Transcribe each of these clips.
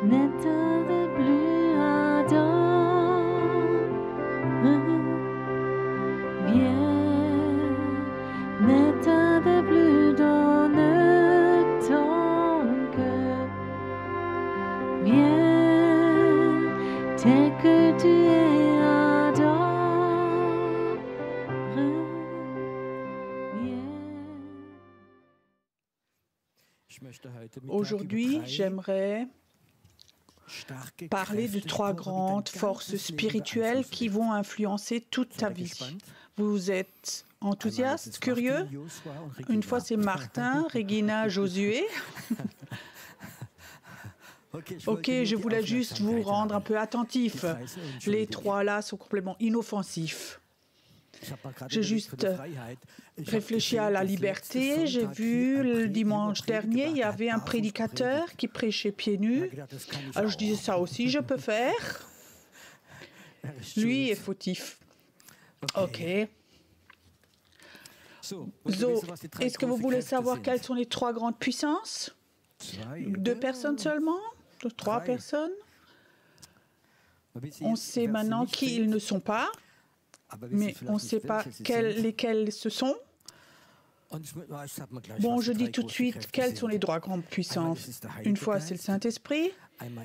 N'éteins plus ardent, viens, n'éteins plus dans ton cœur, viens, tel que tu es ardent, viens. Aujourd'hui, j'aimerais parler de 3 grandes forces spirituelles qui vont influencer toute ta vie. Vous êtes enthousiaste, curieux? Une fois c'est Martin, Regina, Josué. Ok, je voulais juste vous rendre un peu attentif. Les 3 là sont complètement inoffensifs. J'ai juste réfléchi à la liberté. J'ai vu le dimanche dernier, il y avait un prédicateur qui prêchait pieds nus. Alors je disais, ça aussi je peux faire. Lui est fautif. Ok. Zo, est-ce que vous voulez savoir quelles sont les 3 grandes puissances? 2 personnes seulement? 3 personnes? On sait maintenant qui ils ne sont pas. Mais on ne sait pas lesquels ce sont. Bon, je dis tout de suite quelles sont les 3 grandes puissances. Une fois, c'est le Saint-Esprit,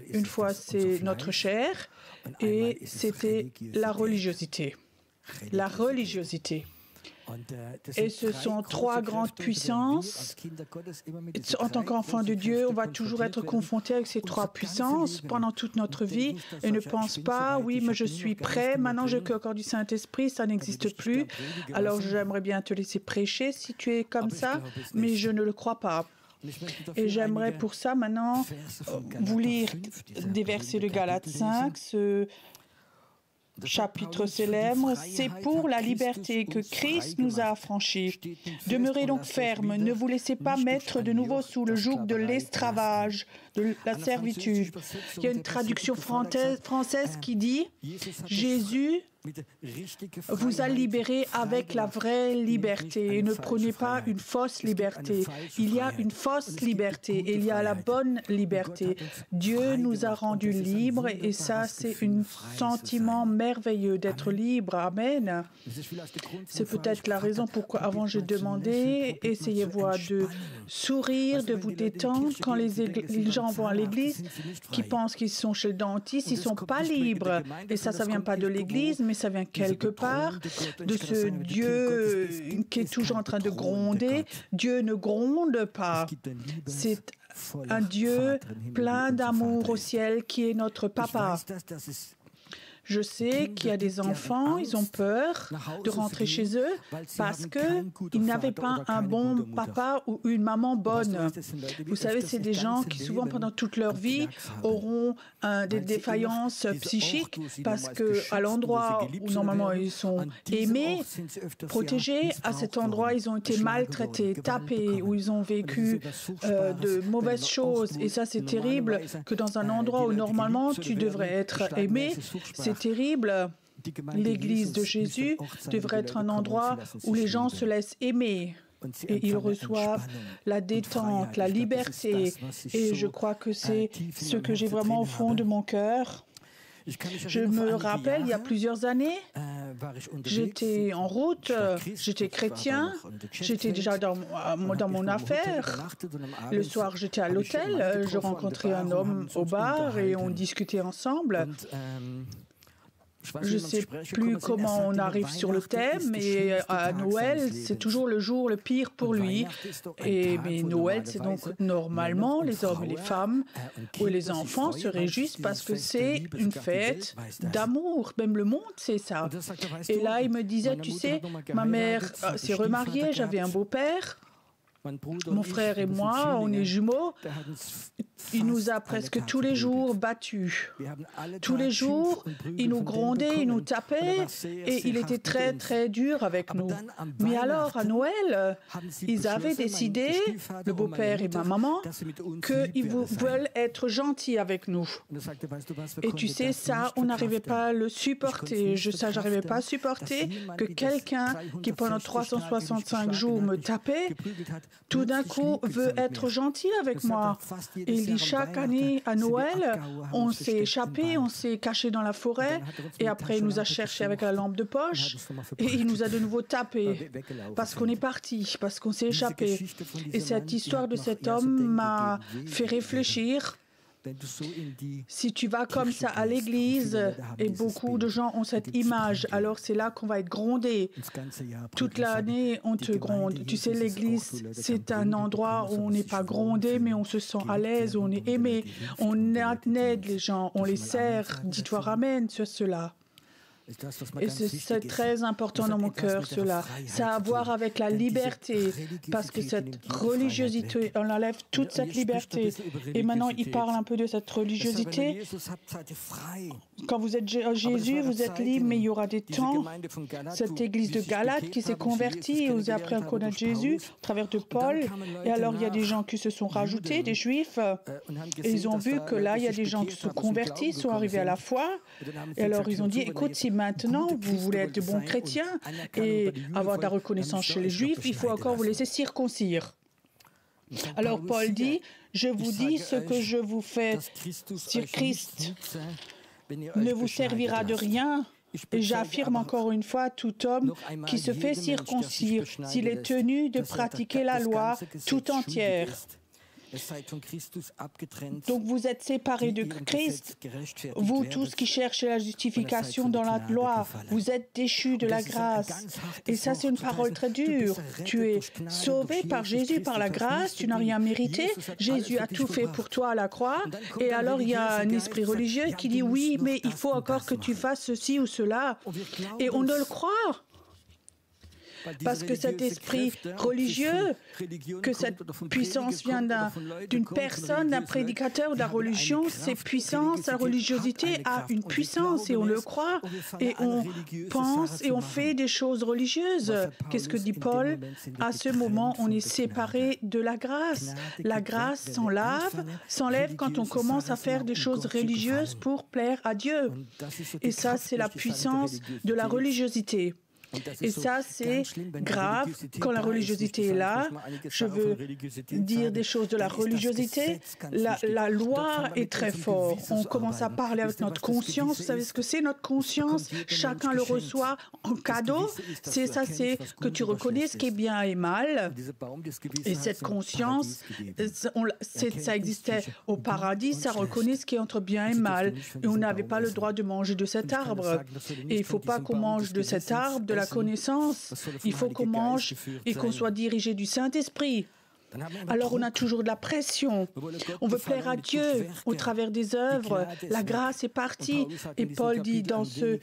une fois, c'est notre chair, et c'était la religiosité. La religiosité. Et ce sont 3 grandes puissances. En tant qu'enfant de Dieu, on va toujours être confronté avec ces 3 puissances pendant toute notre vie et ne pense pas, oui, mais je suis prêt, maintenant j'ai le corps du Saint-Esprit, ça n'existe plus. Alors j'aimerais bien te laisser prêcher si tu es comme ça, mais je ne le crois pas. Et j'aimerais pour ça maintenant vous lire des versets de Galates 5, ce chapitre célèbre, c'est pour la liberté que Christ nous a affranchis. Demeurez donc fermes, ne vous laissez pas mettre de nouveau sous le joug de l'esclavage, de la servitude. Il y a une traduction française qui dit « Jésus vous a libéré avec la vraie liberté. Ne prenez pas une fausse liberté. Il y a une fausse liberté et il y a la bonne liberté. Dieu nous a rendus libres et ça, c'est un sentiment merveilleux d'être libre. Amen. C'est peut-être la raison pourquoi avant j'ai demandé, essayez-vous de sourire, de vous détendre quand les gens vont à l'église, qui pensent qu'ils sont chez le dentiste, ils ne sont pas libres. Et ça ne vient pas de l'église, mais ça vient quelque part de ce Dieu qui est toujours en train de gronder. Dieu ne gronde pas. C'est un Dieu plein d'amour au ciel qui est notre papa. Je sais qu'il y a des enfants, ils ont peur de rentrer chez eux parce qu'ils n'avaient pas un bon papa ou une maman bonne. Vous savez, c'est des gens qui souvent pendant toute leur vie auront des défaillances psychiques parce qu'à l'endroit où normalement ils sont aimés, protégés, à cet endroit ils ont été maltraités, tapés, où ils ont vécu de mauvaises choses. Et ça, c'est terrible que dans un endroit où normalement tu devrais être aimé, c'est terrible. L'Église de Jésus devrait être un endroit où les gens se laissent aimer et ils reçoivent la détente, la liberté. Et je crois que c'est ce que j'ai vraiment au fond de mon cœur. Je me rappelle, il y a plusieurs années, j'étais en route, j'étais chrétien, j'étais déjà dans mon affaire. Le soir, j'étais à l'hôtel, je rencontrais un homme au bar et on discutait ensemble. Je ne sais plus comment on arrive sur le thème, mais à Noël, c'est toujours le jour le pire pour lui. Mais Noël, c'est donc normalement les hommes et les femmes ou les enfants se réjouissent parce que c'est une fête d'amour. Même le monde sait ça. Et là, il me disait, tu sais, ma mère s'est remariée, j'avais un beau-père. Mon frère et moi, on est jumeaux. Il nous a presque tous les jours battus. Tous les jours, il nous grondait, il nous tapait et il était très, très dur avec nous. Mais alors, à Noël, ils avaient décidé, le beau-père et ma maman, qu'ils veulent être gentils avec nous. Et tu sais, ça, on n'arrivait pas à le supporter. J'arrivais pas à supporter que quelqu'un qui, pendant 365 jours, me tapait, tout d'un coup, veut être gentil avec moi. Et il dit, chaque année, à Noël, on s'est échappé, on s'est caché dans la forêt, et après, il nous a cherchés avec la lampe de poche, et il nous a de nouveau tapé, parce qu'on est parti, parce qu'on s'est échappé. Et cette histoire de cet homme m'a fait réfléchir. Si tu vas comme ça à l'église, et beaucoup de gens ont cette image, alors c'est là qu'on va être grondé. Toute l'année, on te gronde. Tu sais, l'église, c'est un endroit où on n'est pas grondé, mais on se sent à l'aise, on est aimé. On aide les gens, on les sert. Dis-toi amen sur cela. Et c'est très important dans mon cœur, cela. Ça a à voir avec la liberté, parce que cette religiosité, on enlève toute cette liberté. Et maintenant, il parle un peu de cette religiosité. Quand vous êtes Jésus, vous êtes libre, mais il y aura des temps. Cette église de Galate qui s'est convertie, et vous avez appris à connaître Jésus au travers de Paul. Et alors, il y a des gens qui se sont rajoutés, des Juifs, et ils ont vu que là, il y a des gens qui se sont convertis, sont arrivés à la foi. Et alors, ils ont dit, écoute, si maintenant vous voulez être de bons chrétiens et avoir de la reconnaissance chez les Juifs, il faut encore vous laisser circoncire. Alors Paul dit, je vous dis ce que je vous fais sur Christ ne vous servira de rien. Et j'affirme encore une fois, tout homme qui se fait circoncire, s'il est tenu de pratiquer la loi tout entière. Donc vous êtes séparés de Christ, vous tous qui cherchez la justification dans la loi, vous êtes déchus de la grâce. Et ça c'est une parole très dure. Tu es sauvé par Jésus, par la grâce, tu n'as rien mérité, Jésus a tout fait pour toi à la croix. Et alors il y a un esprit religieux qui dit oui, mais il faut encore que tu fasses ceci ou cela. Et on ne le croit. Parce que cet esprit religieux, que cette puissance vient d'une personne, d'un prédicateur de la religion, ces puissances, la religiosité a une puissance et on le croit et on pense et on fait des choses religieuses. Qu'est-ce que dit Paul? À ce moment, on est séparé de la grâce. La grâce s'enlève quand on commence à faire des choses religieuses pour plaire à Dieu. Et ça, c'est la puissance de la religiosité. Et ça, c'est grave quand la religiosité est là. Je veux dire des choses de la religiosité. La loi est très forte. On commence à parler avec notre conscience. Vous savez ce que c'est notre conscience? Chacun le reçoit en cadeau. C'est ça, c'est que tu reconnais ce qui est bien et mal. Et cette conscience, ça existait au paradis, ça reconnaît ce qui est entre bien et mal. Et on n'avait pas le droit de manger de cet arbre. Et il ne faut pas qu'on mange de cet arbre, de la connaissance. Il faut qu'on mange et qu'on soit dirigé du Saint-Esprit. Alors on a toujours de la pression. On veut plaire à Dieu au travers des œuvres. La grâce est partie. Et Paul dit dans ce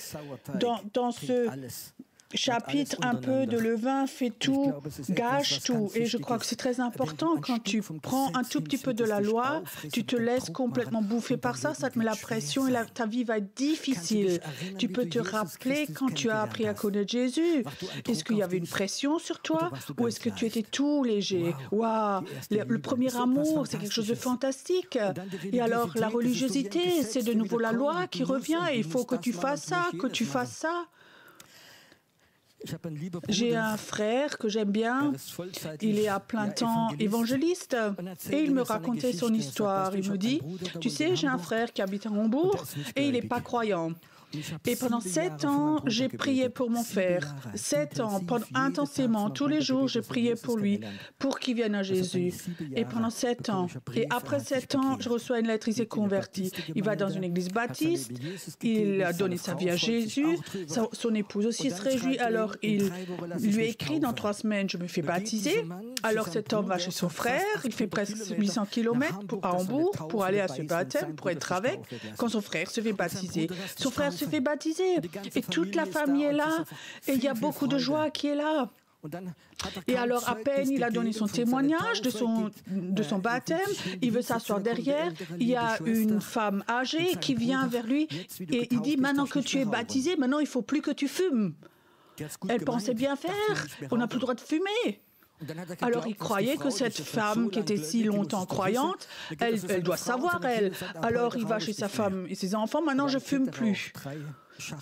chapitre un peu de levain fait tout, gâche tout. Et je crois que c'est très important quand tu prends un tout petit peu de la loi, tu te laisses complètement bouffer par ça, ça te met la pression et ta vie va être difficile. Tu peux te rappeler quand tu as appris à connaître Jésus. Est-ce qu'il y avait une pression sur toi ou est-ce que tu étais tout léger? Waouh, le premier amour, c'est quelque chose de fantastique. Et alors la religiosité, c'est de nouveau la loi qui revient et il faut que tu fasses ça, que tu fasses ça. J'ai un frère que j'aime bien, il est à plein temps évangéliste et il me racontait son histoire. Il me dit, tu sais, j'ai un frère qui habite à Hambourg et il n'est pas croyant. Et pendant 7 ans, j'ai prié pour mon frère. 7 ans, intensément, tous les jours, j'ai prié pour lui, pour qu'il vienne à Jésus. Et pendant 7 ans. Et après 7 ans, je reçois une lettre, il s'est converti. Il va dans une église baptiste, il a donné sa vie à Jésus, son épouse aussi se réjouit. Alors, il lui écrit, dans 3 semaines, je me fais baptiser. Alors, cet homme va chez son frère, il fait presque 800 km à Hambourg pour aller à ce baptême, pour être avec, quand son frère se fait baptiser. Son frère se fait baptiser et toute la famille est là et il y a beaucoup de joie qui est là. Et alors, à peine il a donné son témoignage de son baptême, il veut s'asseoir derrière. Il y a une femme âgée qui vient vers lui et il dit « Maintenant que tu es baptisé, maintenant il ne faut plus que tu fumes. » Elle pensait bien faire. On n'a plus le droit de fumer. Alors il croyait que cette femme qui était si longtemps croyante, elle doit savoir, elle. Alors il va chez sa femme et ses enfants, maintenant je fume plus.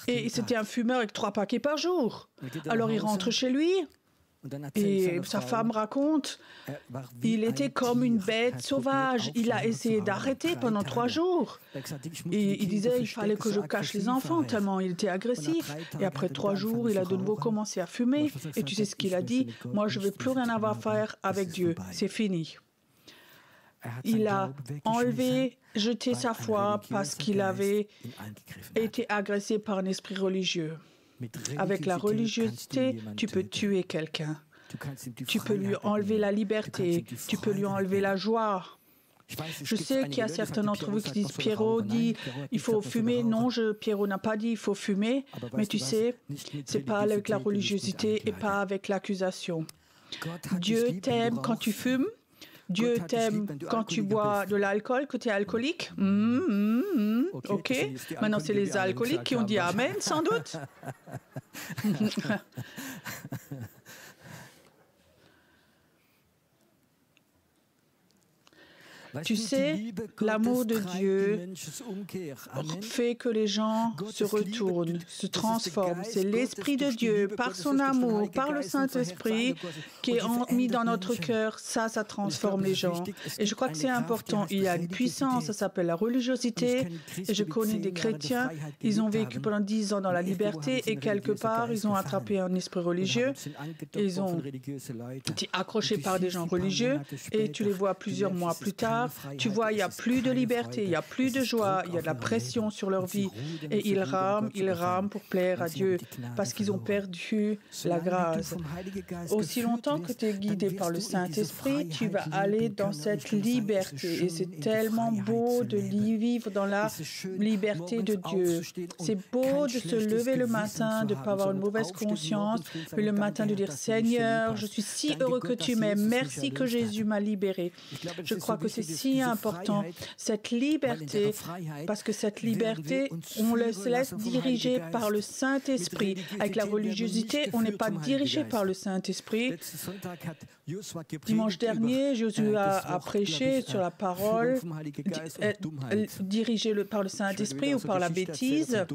Et c'était un fumeur avec 3 paquets par jour. Alors il rentre chez lui et sa femme raconte, il était comme une bête sauvage. Il a essayé d'arrêter pendant 3 jours. Et il disait, il fallait que je cache les enfants tellement il était agressif. Et après 3 jours, il a de nouveau commencé à fumer. Et tu sais ce qu'il a dit? Moi, je ne veux plus rien avoir à faire avec Dieu. C'est fini. Il a jeté sa foi parce qu'il avait été agressé par un esprit religieux. Avec la religiosité, tu peux tuer quelqu'un. Tu peux lui enlever la liberté. Tu peux lui enlever la joie. Je sais qu'il y a certains d'entre vous qui disent « Pierrot dit il faut fumer ». Non, Pierrot n'a pas dit il faut fumer. Mais tu sais, ce n'est pas avec la religiosité et pas avec l'accusation. Dieu t'aime quand tu fumes. Dieu t'aime quand tu bois de l'alcool, que tu es alcoolique. OK. Maintenant, c'est les alcooliques qui ont dit Amen, sans doute. Tu sais, l'amour de Dieu fait que les gens se retournent, se transforment. C'est l'Esprit de Dieu, par son amour, par le Saint-Esprit, qui est mis dans notre cœur. Ça transforme les gens. Et je crois que c'est important. Il y a une puissance, ça s'appelle la religiosité. Et je connais des chrétiens, ils ont vécu pendant 10 ans dans la liberté et quelque part, ils ont attrapé un esprit religieux. Ils ont été accrochés par des gens religieux et tu les vois plusieurs mois plus tard. Tu vois, il n'y a plus de liberté, il n'y a plus de joie, il y a de la pression sur leur vie. Et ils rament pour plaire à Dieu parce qu'ils ont perdu la grâce. Aussi longtemps que tu es guidé par le Saint-Esprit, tu vas aller dans cette liberté. Et c'est tellement beau de vivre dans la liberté de Dieu. C'est beau de se lever le matin, de ne pas avoir une mauvaise conscience, mais le matin de dire « Seigneur, je suis si heureux que tu m'aimes, merci que Jésus m'a libéré. » Je crois que c'est si important, cette liberté, parce que cette liberté, on se laisse diriger par le Saint-Esprit. Avec la religiosité, on n'est pas dirigé par le Saint-Esprit. Dimanche dernier, Josué a prêché sur la parole, dirigé par le Saint-Esprit ou par la bêtise.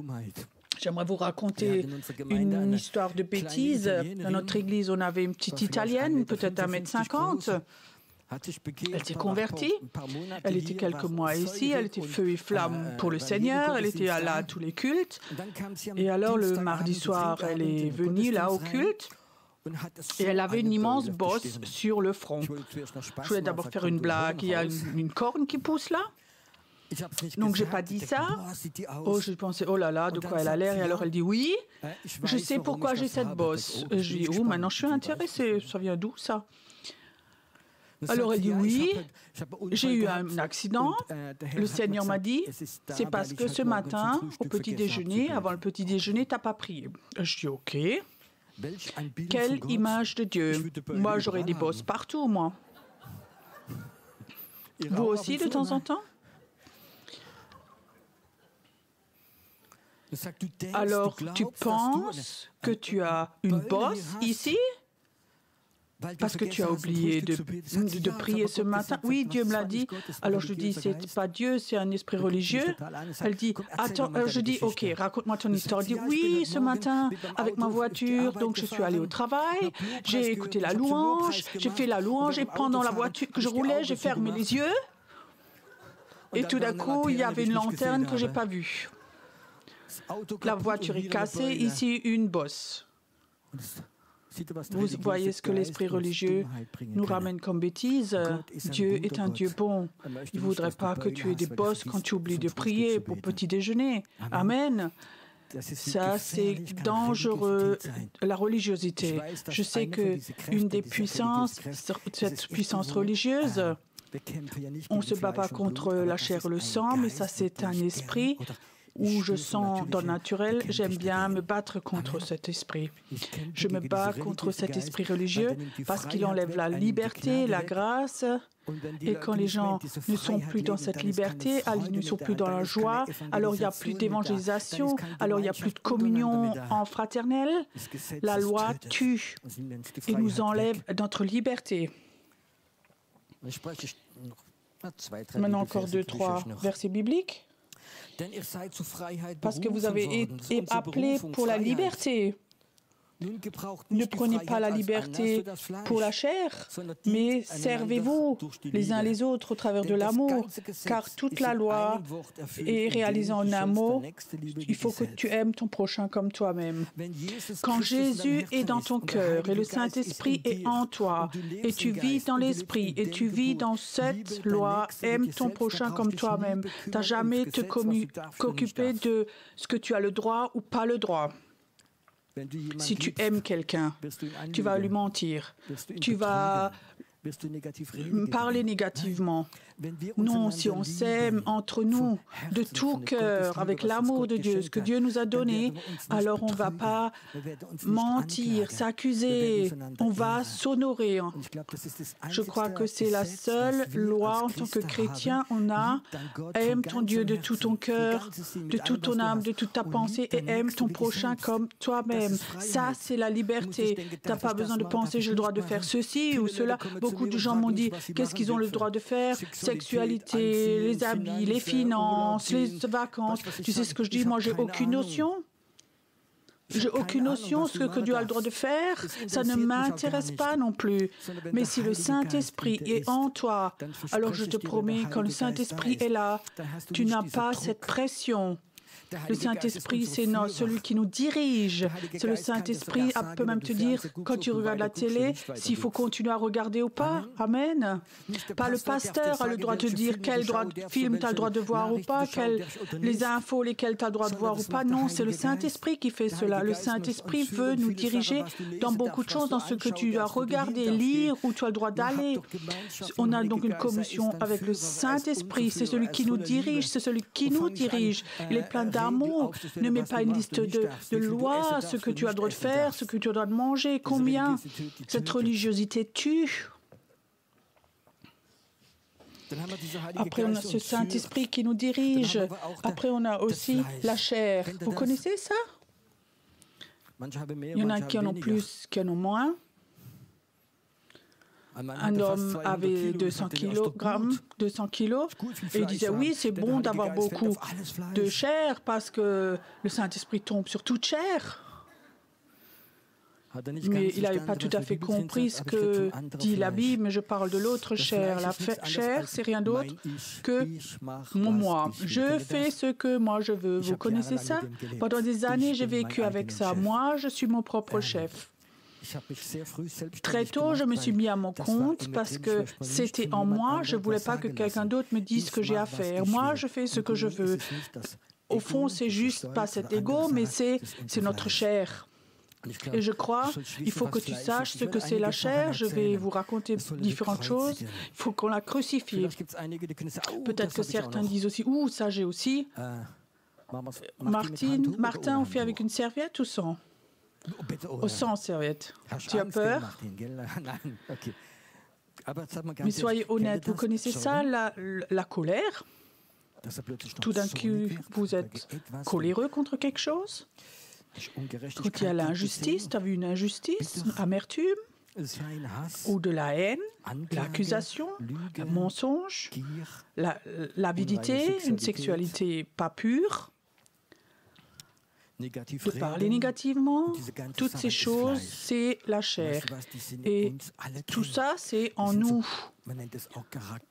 J'aimerais vous raconter une histoire de bêtise. Dans notre église, on avait une petite Italienne, peut-être d'1,50 m. Elle s'est convertie, elle était quelques mois ici, elle était feu et flamme pour le Seigneur, elle était là à tous les cultes. Et alors le mardi soir, elle est venue là au culte et elle avait une immense bosse sur le front. Je voulais d'abord faire une blague, il y a une corne qui pousse là. Donc j'ai pas dit ça. Oh, je pensais, oh là là, de quoi elle a l'air. Et alors elle dit oui, je sais pourquoi j'ai cette bosse. Et je dis, oh, maintenant je suis intéressée, ça vient d'où ça? Alors elle dit oui, j'ai eu un accident. Le Seigneur m'a dit, c'est parce que ce matin, au petit déjeuner, avant le petit déjeuner, tu n'as pas prié. Je dis ok. Quelle image de Dieu. Moi, j'aurais des bosses partout, moi. Vous aussi, de temps en temps? Alors, tu penses que tu as une bosse ici? Parce que tu as oublié de prier ce matin. Oui, Dieu me l'a dit. Alors je dis, c'est pas Dieu, c'est un esprit religieux. Elle dit, attends, je dis, ok, raconte-moi ton histoire. Elle dit, oui, ce matin, avec ma voiture, donc je suis allée au travail, j'ai écouté la louange, j'ai fait la louange, et pendant la voiture que je roulais, j'ai fermé les yeux. Et tout d'un coup, il y avait une lanterne que j'ai pas vue. La voiture est cassée, ici, une bosse. Vous voyez ce que l'esprit religieux nous ramène comme bêtise. Dieu est un Dieu bon. Il ne voudrait pas que tu aies des bosses quand tu oublies de prier pour petit déjeuner. Amen. Ça, c'est dangereux, la religiosité. Je sais qu'une des puissances, cette puissance religieuse, on ne se bat pas contre la chair et le sang, mais ça, c'est un esprit. où je sens dans le naturel, j'aime bien me battre contre cet esprit. Je me bats contre cet esprit religieux parce qu'il enlève la liberté, la grâce. Et quand les gens ne sont plus dans cette liberté, ils ne sont plus dans la joie, alors il n'y a plus d'évangélisation, alors il n'y a plus de communion en fraternel. La loi tue et nous enlève notre liberté. Maintenant encore 2-3 versets bibliques. Parce que vous avez été appelés pour la liberté. Ne prenez pas la liberté pour la chair, mais servez-vous les uns les autres au travers de l'amour, car toute la loi est réalisée en un mot. Il faut que tu aimes ton prochain comme toi-même. Quand Jésus est dans ton cœur et le Saint-Esprit est en toi, et tu vis dans l'Esprit, et tu vis dans cette loi, aime ton prochain comme toi-même. Tu n'as jamais te qu'occuper de ce que tu as le droit ou pas le droit. Si tu aimes quelqu'un, tu vas lui mentir, tu vas parler négativement. Non, si on s'aime entre nous de tout cœur, avec l'amour de Dieu, ce que Dieu nous a donné, alors on ne va pas mentir, s'accuser, on va s'honorer. Je crois que c'est la seule loi en tant que chrétien, on a aime ton Dieu de tout ton cœur, de toute ton âme, de toute ta pensée et aime ton prochain comme toi-même. Ça, c'est la liberté. Tu n'as pas besoin de penser, j'ai le droit de faire ceci ou cela. Beaucoup de gens m'ont dit, qu'est-ce qu'ils ont le droit de faire? Sexualité, les habits, les finances, les vacances. Tu sais ce que je dis? Moi, j'ai aucune notion. J'ai aucune notion de ce que Dieu a le droit de faire. Ça ne m'intéresse pas non plus. Mais si le Saint-Esprit est en toi, alors je te promets, quand le Saint-Esprit est là, tu n'as pas cette pression. Le Saint-Esprit, c'est celui qui nous dirige. C'est le Saint-Esprit, peut même te dire, quand tu regardes la télé, s'il faut continuer à regarder ou pas. Amen. Pas le pasteur a le droit de te dire quel film tu as le droit de voir ou pas, les infos lesquelles tu as le droit de voir ou pas. Non, c'est le Saint-Esprit qui fait cela. Le Saint-Esprit veut nous diriger dans beaucoup de choses, dans ce que tu dois regarder, lire, où tu as le droit d'aller. On a donc une communion avec le Saint-Esprit. C'est celui qui nous dirige, c'est celui qui nous dirige. Il est plein d'amour. Ne mets pas une liste de lois, ce que tu as le droit de faire, ce que tu as le droit de manger, combien. Cette religiosité tue. Après, on a ce Saint-Esprit qui nous dirige. Après, on a aussi la chair. Vous connaissez ça? Il y en a qui en ont plus, qui en ont moins. Un homme avait 200 kilos, et il disait oui, c'est bon d'avoir beaucoup de chair parce que le Saint-Esprit tombe sur toute chair. Mais il n'avait pas tout à fait compris ce que dit la Bible, mais je parle de l'autre chair. La chair, c'est rien d'autre que mon moi. Je fais ce que moi je veux. Vous connaissez ça? Pendant des années, j'ai vécu avec ça. Moi, je suis mon propre chef. Très tôt, je me suis mis à mon compte parce que c'était en moi. Je ne voulais pas que quelqu'un d'autre me dise ce que j'ai à faire. Moi, je fais ce que je veux. Au fond, c'est juste pas cet ego, mais c'est notre chair. Et je crois, il faut que tu saches ce que c'est la chair. Je vais vous raconter différentes choses. Il faut qu'on la crucifie. Peut-être que certains disent aussi, ouh, ça j'ai aussi. Martin, on fait avec une serviette ou sans? Sans serviette. Tu as peur? Mais soyez honnête, vous connaissez ça, la colère? Tout d'un coup, vous êtes coléreux contre quelque chose? Quand il y a l'injustice, tu as vu une injustice, une amertume, ou de la haine, l'accusation, un mensonge, l'avidité, une sexualité pas pure, de parler négativement, toutes ces choses, c'est la chair. Et tout ça, c'est en nous.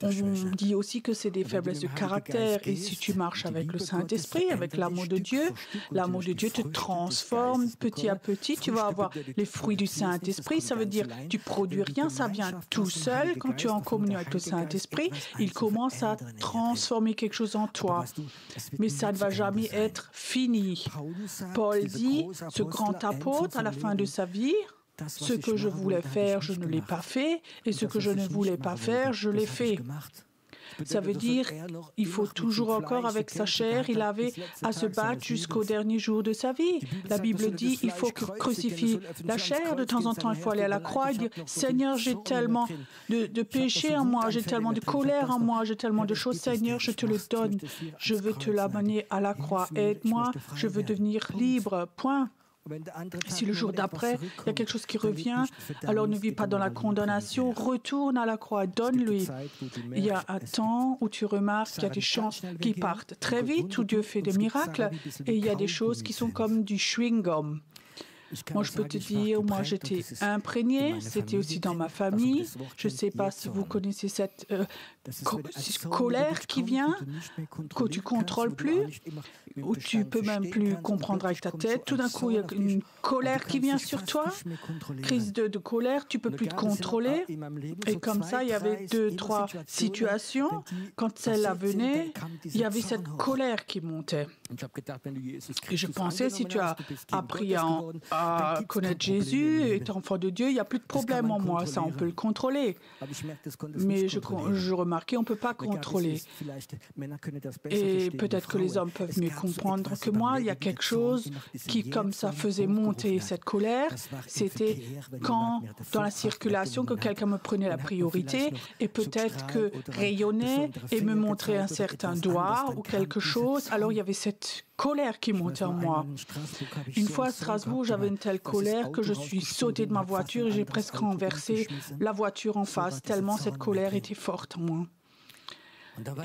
On dit aussi que c'est des faiblesses de caractère. Et si tu marches avec le Saint-Esprit, avec l'amour de Dieu te transforme petit à petit. Tu vas avoir les fruits du Saint-Esprit. Ça veut dire tu produis rien, ça vient tout seul. Quand tu es en communion avec le Saint-Esprit, il commence à transformer quelque chose en toi. Mais ça ne va jamais être fini. Paul dit, ce grand apôtre, à la fin de sa vie, ce que je voulais faire, je ne l'ai pas fait, et ce que je ne voulais pas faire, je l'ai fait. Ça veut dire il faut toujours encore avec sa chair, il avait à se battre jusqu'au dernier jour de sa vie. La Bible dit il faut crucifier la chair de temps en temps, il faut aller à la croix et dire Seigneur, j'ai tellement de péchés en moi, j'ai tellement de colère en moi, j'ai tellement de choses, Seigneur, je te le donne, je veux te l'amener à la croix, aide-moi, je veux devenir libre, point. Si le jour d'après, il y a quelque chose qui revient, alors ne vis pas dans la condamnation, retourne à la croix, donne-lui. Il y a un temps où tu remarques qu'il y a des gens qui partent très vite, où Dieu fait des miracles, et il y a des choses qui sont comme du chewing-gum. Moi, je peux te dire, moi, j'étais imprégnée, c'était aussi dans ma famille. Je ne sais pas si vous connaissez cette colère qui vient, que tu ne contrôles plus, où tu ne peux même plus comprendre avec ta tête. Tout d'un coup, il y a une colère qui vient sur toi, crise de colère, tu ne peux plus te contrôler. Et comme ça, il y avait 2, 3 situations. Quand celle-là venait, il y avait cette colère qui montait. Et je pensais, si tu as appris à connaître Jésus, et tu es enfant de Dieu, il n'y a plus de problème en moi, ça on peut le contrôler. Mais je remarquais, on ne peut pas contrôler. Et peut-être que les hommes peuvent mieux comprendre que moi, il y a quelque chose qui, comme ça, faisait monter cette colère. C'était quand, dans la circulation, que quelqu'un me prenait la priorité et peut-être que rayonnait et me montrait un certain doigt ou quelque chose. Alors, il y avait cette colère qui montait en moi. Une fois à Strasbourg, j'avais une telle colère que je suis sautée de ma voiture et j'ai presque renversé la voiture en face, tellement cette colère était forte en moi.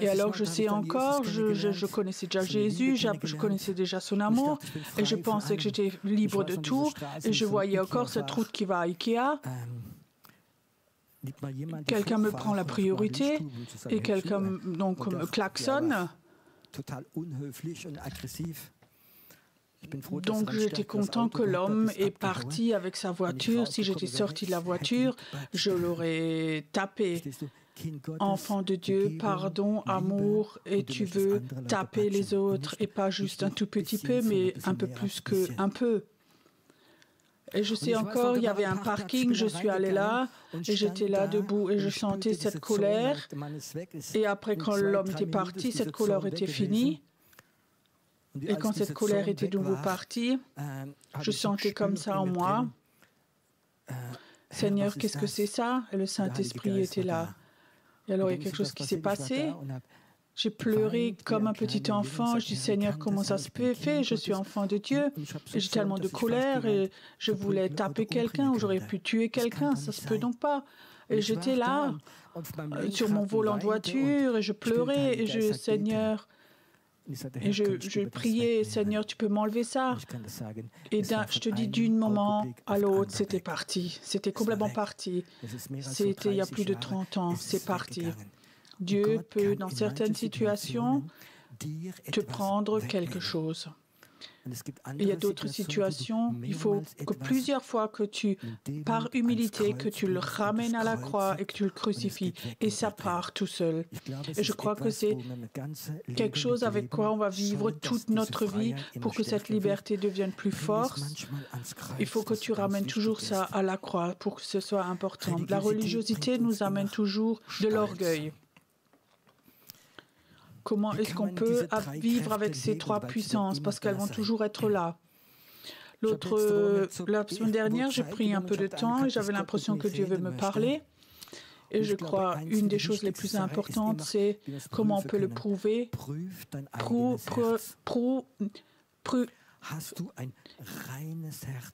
Et alors, je sais encore, je connaissais déjà Jésus, je connaissais déjà son amour, et je pensais que j'étais libre de tout, et je voyais encore cette route qui va à Ikea. Quelqu'un me prend la priorité, et quelqu'un donc me klaxonne. Donc j'étais content que l'homme est parti avec sa voiture. Si j'étais sorti de la voiture, je l'aurais tapé. Enfant de Dieu, pardon, amour, et tu veux taper les autres, et pas juste un tout petit peu, mais un peu plus qu'un peu. Et je sais encore, il y avait un parking, je suis allée là, et j'étais là debout, et je sentais cette colère. Et après, quand l'homme était parti, cette colère était finie. Et quand cette colère était de nouveau partie, je sentais comme ça en moi, Seigneur, qu'est-ce que c'est ça? Et le Saint-Esprit était là. Et alors, il y a quelque chose qui s'est passé. J'ai pleuré comme un petit enfant. Je dis, Seigneur, comment ça se fait? Je suis enfant de Dieu. Et j'ai tellement de colère et je voulais taper quelqu'un ou j'aurais pu tuer quelqu'un. Ça se peut donc pas. Et j'étais là, sur mon volant de voiture, et je pleurais. Et Seigneur, et je priais, Seigneur, tu peux m'enlever ça? Et je te dis, d'un moment à l'autre, c'était parti. C'était complètement parti. C'était il y a plus de 30 ans. C'est parti. Dieu peut, dans certaines situations, te prendre quelque chose. Et il y a d'autres situations, il faut que plusieurs fois que tu, par humilité, que tu le ramènes à la croix et que tu le crucifies. Et ça part tout seul. Et je crois que c'est quelque chose avec quoi on va vivre toute notre vie pour que cette liberté devienne plus forte. Il faut que tu ramènes toujours ça à la croix pour que ce soit important. La religiosité nous amène toujours de l'orgueil. Comment est-ce qu'on peut vivre avec ces 3 puissances? Parce qu'elles vont toujours être là. La semaine dernière, j'ai pris un peu de temps et j'avais l'impression que Dieu veut me parler. Et je crois une des choses les plus importantes, c'est comment on peut le prouver.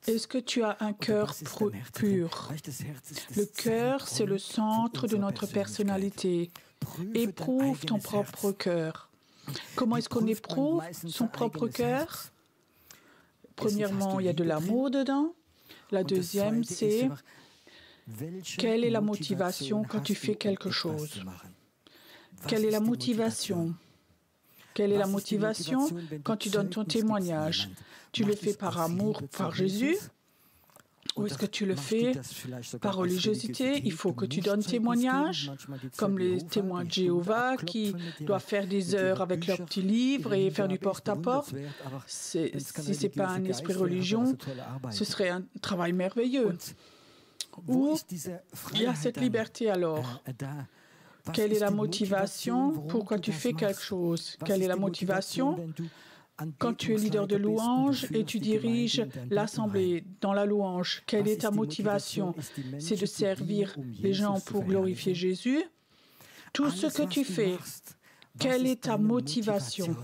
Est-ce que tu as un cœur pur? Le cœur, c'est le centre de notre personnalité. Éprouve ton propre cœur. Comment est-ce qu'on éprouve son propre cœur? Premièrement, il y a de l'amour dedans. La deuxième, c'est quelle est la motivation quand tu fais quelque chose? Quelle est la motivation? Quelle est la motivation quand tu donnes ton témoignage? Tu le fais par amour, par Jésus? Ou est-ce que tu le fais par religiosité? Il faut que tu donnes témoignage, comme les témoins de Jéhovah qui doivent faire des heures avec leur petit livre et faire du porte-à-porte. Si ce n'est pas un esprit religion, ce serait un travail merveilleux. Où il y a cette liberté alors? Quelle est la motivation? Pourquoi tu fais quelque chose? Quelle est la motivation? Quand tu es leader de louange et tu diriges l'assemblée dans la louange, quelle est ta motivation? C'est de servir les gens pour glorifier Jésus. Tout ce que tu fais, quelle est ta motivation?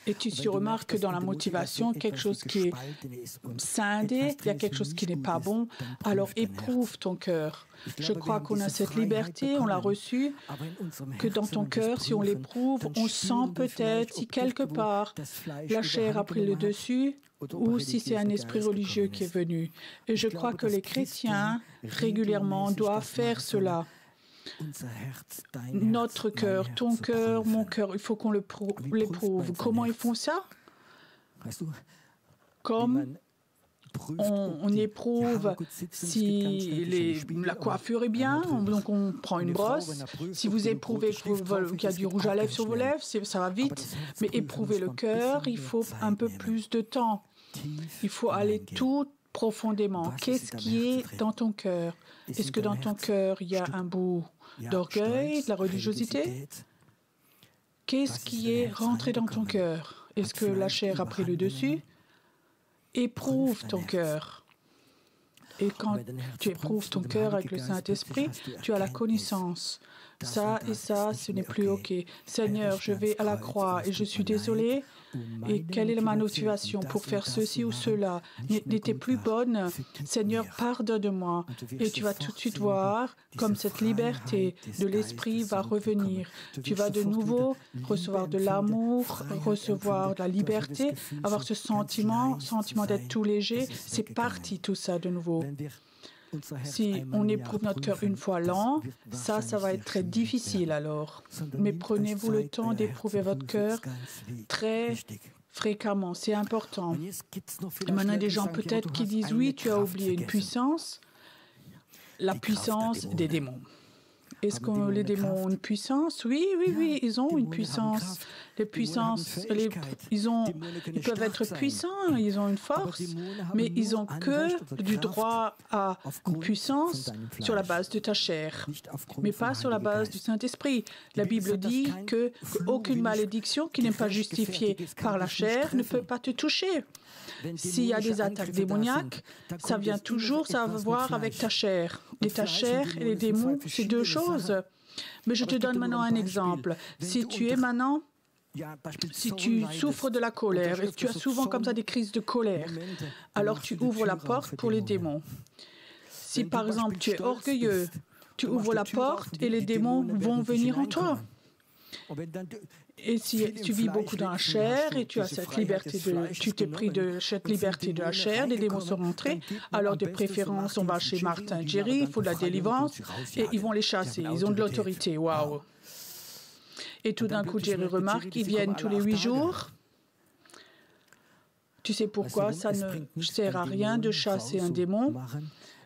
Et tu remarques que dans la motivation, quelque chose qui est scindé, il y a quelque chose qui n'est pas bon, alors éprouve ton cœur. Je crois qu'on a cette liberté, on l'a reçue, que dans ton cœur, si on l'éprouve, on sent peut-être si quelque part la chair a pris le dessus ou si c'est un esprit religieux qui est venu. Et je crois que les chrétiens, régulièrement, doivent faire cela. Notre cœur, ton cœur, mon cœur, il faut qu'on l'éprouve. Comment ils font ça? Comme on éprouve si la coiffure est bien, donc on prend une brosse. Si vous éprouvez qu'il y a du rouge à lèvres sur vos lèvres, ça va vite. Mais éprouver le cœur, il faut un peu plus de temps. Il faut aller tout profondément. Qu'est-ce qui est dans ton cœur? Est-ce que dans ton cœur, il y a un bout d'orgueil, de la religiosité? Qu'est-ce qui est rentré dans ton cœur? Est-ce que la chair a pris le dessus? Éprouve ton cœur. Et quand tu éprouves ton cœur avec le Saint-Esprit, tu as la connaissance. Ça et ça, ce n'est plus OK. Seigneur, je vais à la croix et je suis désolé. Et quelle est ma motivation pour faire ceci ou cela? N'était plus bonne. Seigneur, pardonne-moi. Et tu vas tout de suite voir comme cette liberté de l'esprit va revenir. Tu vas de nouveau recevoir de l'amour, recevoir de la liberté, avoir ce sentiment d'être tout léger. C'est parti tout ça de nouveau. Si on éprouve notre cœur une fois lent, ça va être très difficile alors. Mais prenez-vous le temps d'éprouver votre cœur très fréquemment, c'est important. Et maintenant, il y a des gens peut-être qui disent, oui, tu as oublié une puissance, la puissance des démons. Est-ce que les démons ont une puissance? Oui, ils ont une puissance. Les puissances, ils peuvent être puissants, ils ont une force, mais ils n'ont que du droit à une puissance sur la base de ta chair, mais pas sur la base du Saint-Esprit. La Bible dit qu'aucune malédiction qui n'est pas justifiée par la chair ne peut pas te toucher. S'il y a des attaques démoniaques, ça vient toujours, ça a à voir avec ta chair. Et ta chair et les démons, c'est deux choses. Mais je te donne maintenant un exemple. Si tu souffres de la colère et tu as souvent comme ça des crises de colère, alors tu ouvres la porte pour les démons. Si par exemple tu es orgueilleux, tu ouvres la porte et les démons vont venir en toi. Et si tu vis beaucoup dans la chair et tu as cette liberté tu t'es pris de cette liberté de la chair, les démons sont rentrés, alors de préférence on va chez Martin et Jerry, il faut de la délivrance et ils vont les chasser, ils ont de l'autorité, waouh. Et tout d'un coup Jerry remarque qu'ils viennent tous les 8 jours. Tu sais pourquoi? Ça ne sert à rien de chasser un démon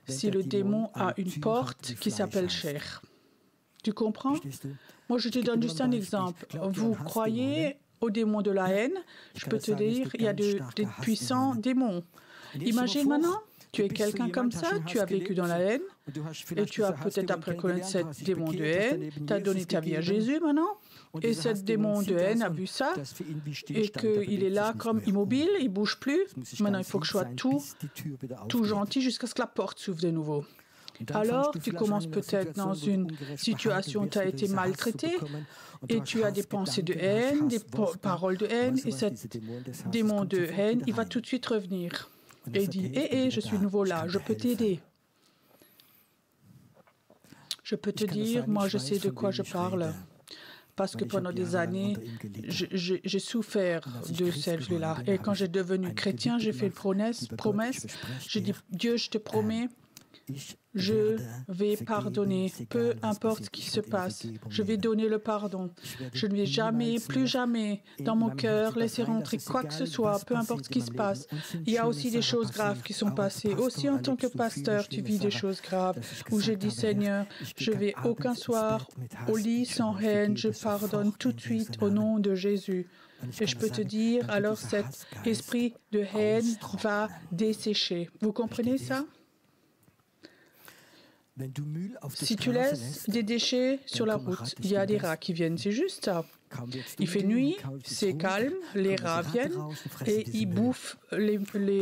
si le démon a une porte qui s'appelle chair. Tu comprends? Moi, je te donne juste un exemple. Vous croyez au démon de la haine? Je peux te dire, il y a des puissants démons. Imagine maintenant, tu es quelqu'un comme ça, tu as vécu dans la haine, et tu as peut-être après connaître ce démon de haine, tu as donné ta vie à Jésus maintenant, et ce démon de haine a vu ça, et qu'il est là comme immobile, il ne bouge plus. Maintenant, il faut que je sois tout gentil jusqu'à ce que la porte s'ouvre de nouveau. Alors, tu commences peut-être dans une situation où tu as été maltraité et tu as des pensées de haine, des paroles de haine, et ce démon de haine, il va tout de suite revenir. Et il dit, je suis nouveau là, je peux t'aider. Je peux te dire, moi je sais de quoi je parle. Parce que pendant des années, j'ai souffert de celle-là. Et quand j'ai devenu chrétien, j'ai fait une promesse. J'ai dit, Dieu, je te promets, je vais pardonner, peu importe ce qui se passe. Je vais donner le pardon. Je ne vais jamais, plus jamais, dans mon cœur, laisser rentrer quoi que ce soit, peu importe ce qui se passe. Il y a aussi des choses graves qui sont passées. Aussi, en tant que pasteur, tu vis des choses graves où j'ai dit, Seigneur, je vais aucun soir au lit sans haine. Je pardonne tout de suite au nom de Jésus. Et je peux te dire, alors cet esprit de haine va dessécher. Vous comprenez ça? Si tu laisses des déchets sur la route, il y a des rats qui viennent, c'est juste ça. Il fait nuit, c'est calme, les rats viennent et ils bouffent les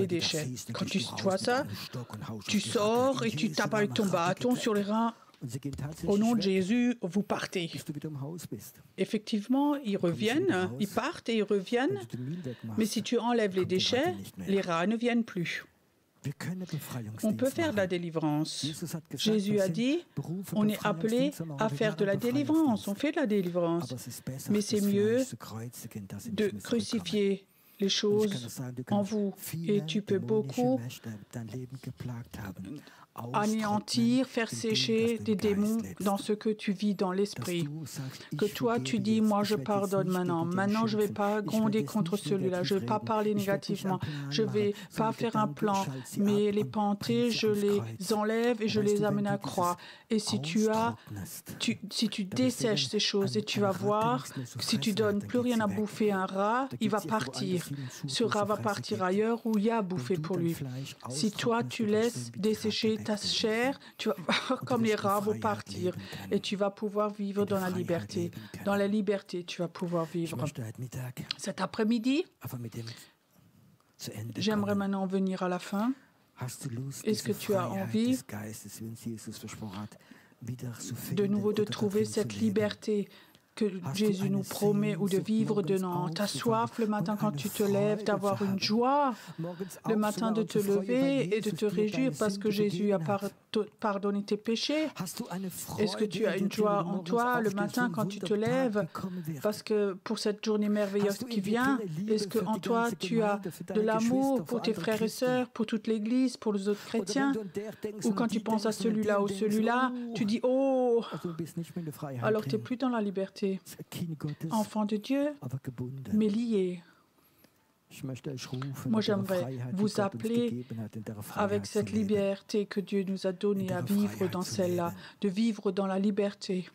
déchets. Quand tu vois ça, tu sors et tu tapes avec ton bâton sur les rats. Au nom de Jésus, vous partez. Effectivement, ils reviennent, ils partent et ils reviennent. Mais si tu enlèves les déchets, les rats ne viennent plus. On peut faire de la délivrance. Jésus a dit, on est appelé à faire de la délivrance. On fait de la délivrance. Mais c'est mieux de crucifier les choses en vous. Et tu peux beaucoup anéantir, faire sécher des démons dans ce que tu vis dans l'esprit. Que toi, tu dis, moi, je pardonne maintenant. Maintenant, je ne vais pas gronder contre celui-là. Je ne vais pas parler négativement. Je ne vais pas faire un plan. Mais les pensées, je les enlève et je les amène à croix. Et si tu dessèches ces choses et tu vas voir, si tu donnes plus rien à bouffer à un rat, il va partir. Ce rat va partir ailleurs où il y a à bouffer pour lui. Si toi, tu laisses dessécher ta chair, tu vas voir comme les rats vont partir et tu vas pouvoir vivre dans la liberté. Dans la liberté, tu vas pouvoir vivre. Cet après-midi, j'aimerais maintenant venir à la fin. Est-ce que tu as envie de nouveau de trouver cette liberté que Jésus nous promet ou de vivre dedans? Tu as soif le matin quand tu te lèves, d'avoir une joie le matin de te lever et de te réjouir parce que Jésus a pardonné tes péchés. Est-ce que tu as une joie en toi le matin quand tu te lèves parce que pour cette journée merveilleuse qui vient? Est-ce que en toi tu as de l'amour pour tes frères et sœurs, pour toute l'Église, pour les autres chrétiens? Ou quand tu penses à celui-là ou celui-là, tu dis « Oh !» Alors tu n'es plus dans la liberté. Enfant de Dieu, mais lié. Moi, j'aimerais vous appeler avec cette liberté que Dieu nous a donnée à vivre dans celle-là, de vivre dans la liberté.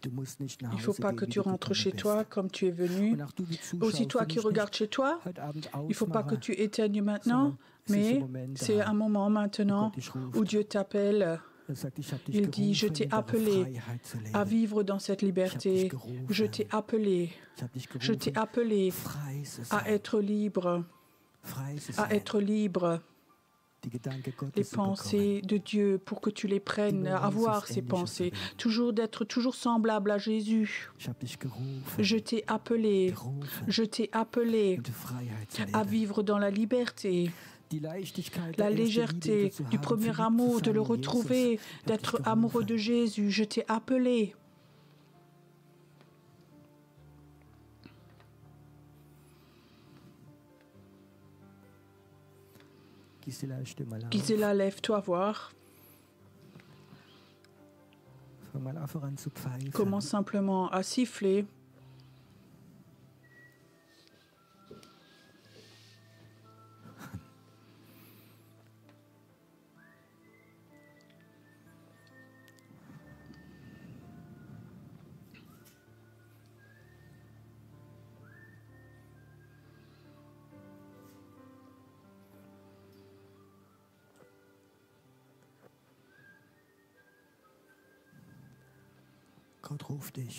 Il ne faut pas que tu rentres chez toi comme tu es venu. Aussi toi qui regardes chez toi, il ne faut pas que tu éteignes maintenant, mais c'est un moment maintenant où Dieu t'appelle. Il dit, je t'ai appelé à vivre dans cette liberté. Je t'ai appelé à être libre, les pensées de Dieu pour que tu les prennes, avoir ces pensées, d'être toujours semblable à Jésus. Je t'ai appelé à vivre dans la liberté. La légèreté du premier amour, de le retrouver, d'être amoureux de Jésus. Je t'ai appelé. Gisela, lève-toi voir. Commence simplement à siffler.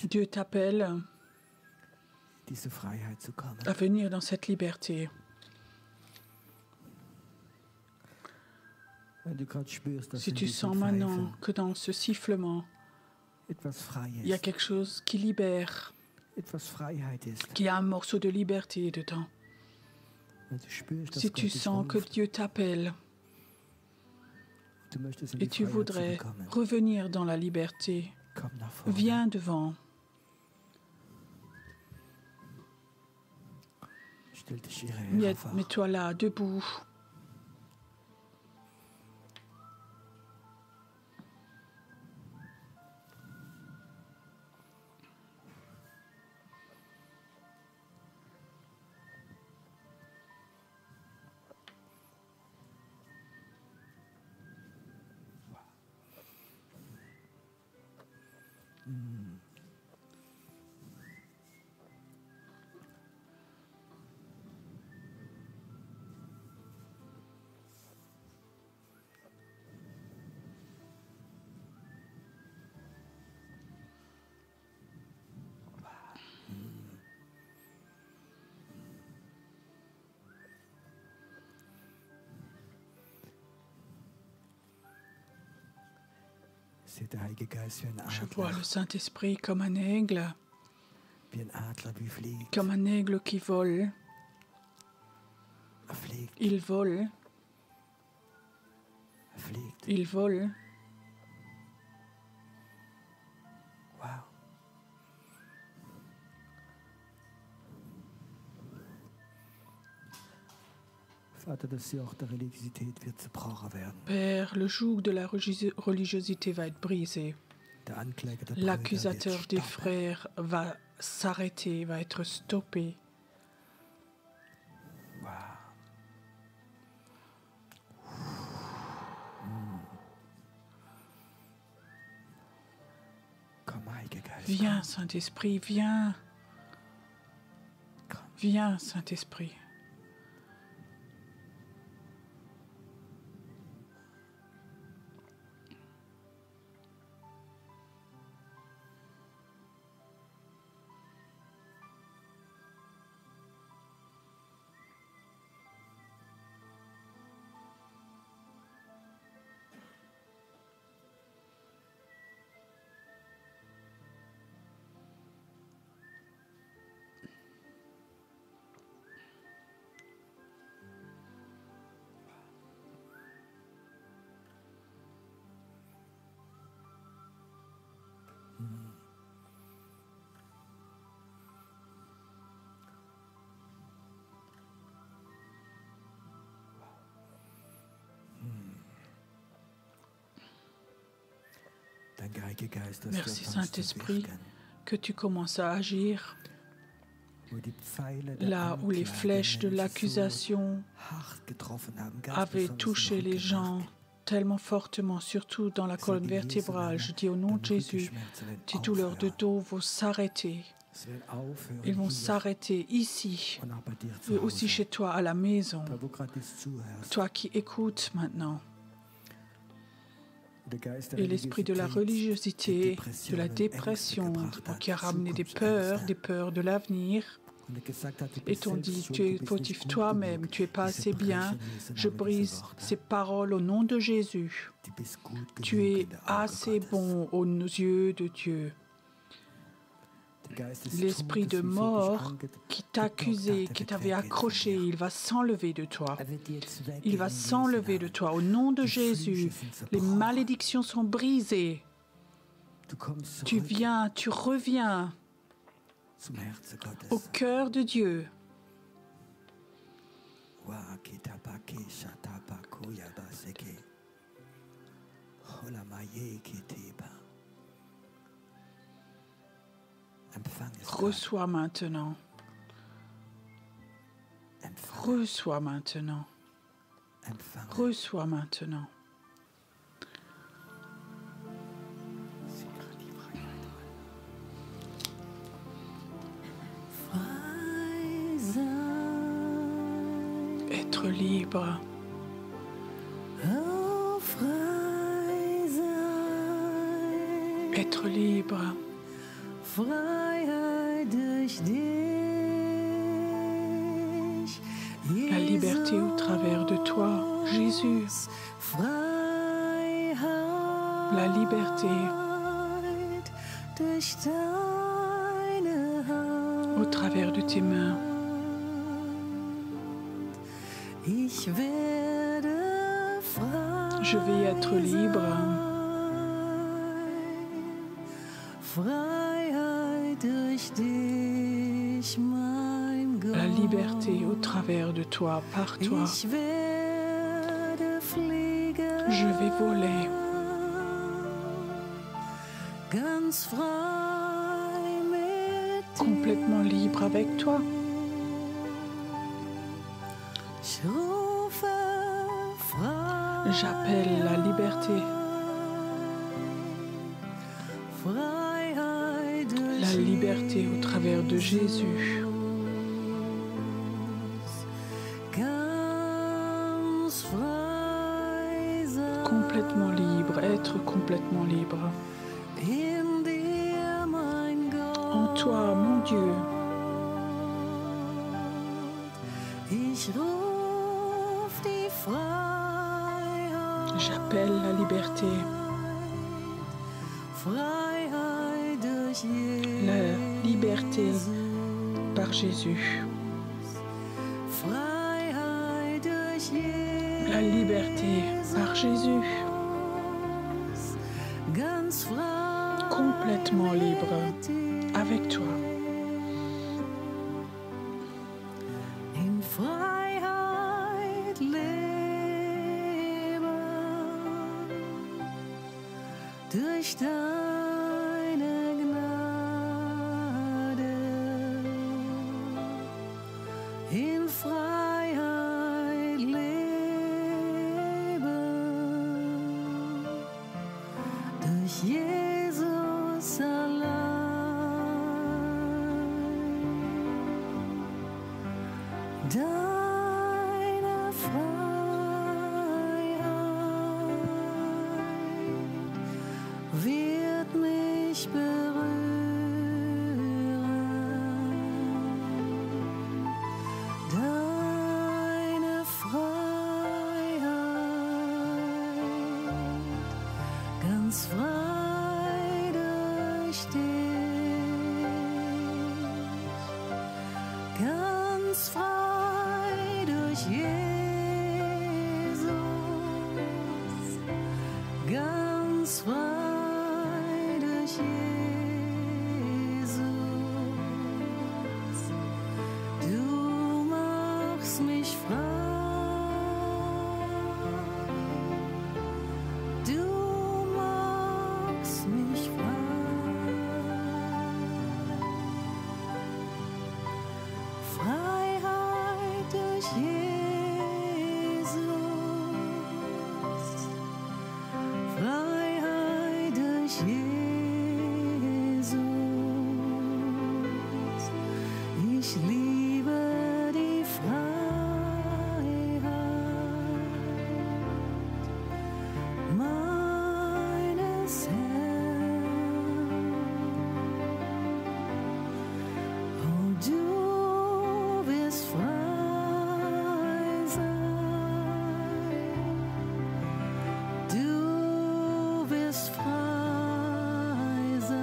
Dieu t'appelle à venir dans cette liberté. Si tu sens maintenant que dans ce sifflement, il y a quelque chose qui libère, qu'il y a un morceau de liberté dedans. Si tu sens que Dieu t'appelle et tu voudrais revenir dans la liberté, viens devant. Mets-toi là, debout. Je vois le Saint-Esprit comme un aigle qui vole. Il vole. Il vole. Père, le joug de la religiosité va être brisé. L'accusateur des frères va s'arrêter, va être stoppé. Viens, Saint-Esprit, viens. Viens, Saint-Esprit. Merci Saint-Esprit que tu commences à agir là où les flèches de l'accusation avaient touché les gens tellement fortement, surtout dans la colonne vertébrale. Je dis au nom de Jésus, tes douleurs de dos vont s'arrêter. Ils vont s'arrêter ici, mais aussi chez toi à la maison. Toi qui écoutes maintenant. Et l'esprit de la religiosité, de la dépression, qui a ramené des peurs de l'avenir. Et t'ont dit, tu es fautif toi-même, tu es pas assez bien. Je brise ces paroles au nom de Jésus. Tu es assez bon aux yeux de Dieu. L'esprit de mort qui t'accusait, qui t'avait accroché, il va s'enlever de toi. Il va s'enlever de toi. Au nom de Jésus, les malédictions sont brisées. Tu viens, tu reviens au cœur de Dieu. Reçois maintenant. Reçois maintenant. Reçois maintenant. Être libre. Être libre. La liberté au travers de toi, Jésus. La liberté au travers de tes mains. Je vais être libre. La liberté au travers de toi, par toi. Je vais voler. Complètement libre avec toi. J'appelle la liberté. La liberté au travers de Jésus. Complètement libre, être complètement libre. En toi, mon Dieu. J'appelle la liberté. La liberté par Jésus. La liberté par Jésus. Complètement libre avec toi. In Freiheit leben, durch deine Gnade. In Freiheit leben, durch Jesus allein. Deine Freiheit wird mich berühren. Deine Freiheit, ganz frei durch dich, ganz frei. Jesus, ganz frei durch Jesus, du machst mich frei, du machst mich frei, Freiheit durch Jesus. Freiheit durch Jesus. Ich liebe die Freiheit meines Herrn. Und du wirst frei sein. Du wirst frei sein.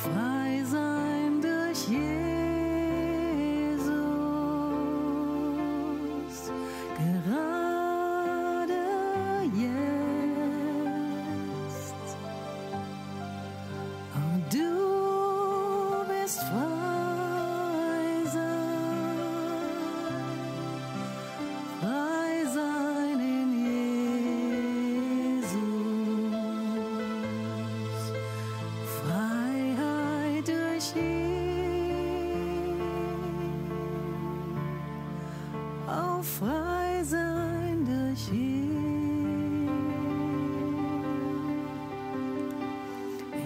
Frei sein durch Jesus. Gerade jetzt. Und du wirst frei sein. Frei sein in Jesus. Freiheit durch ihn. Auch frei sein durch ihn.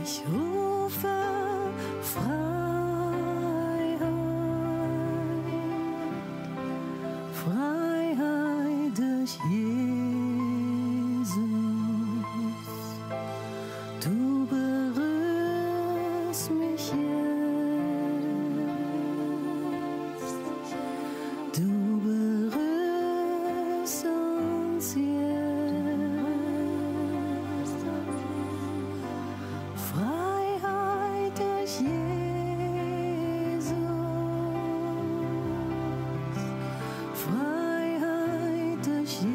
Ich rufe Freiheit. Freiheit durch Jesus. Du berührst mich jetzt. Du berührst uns jetzt. Freiheit durch Jesus. Freiheit durch Jesus.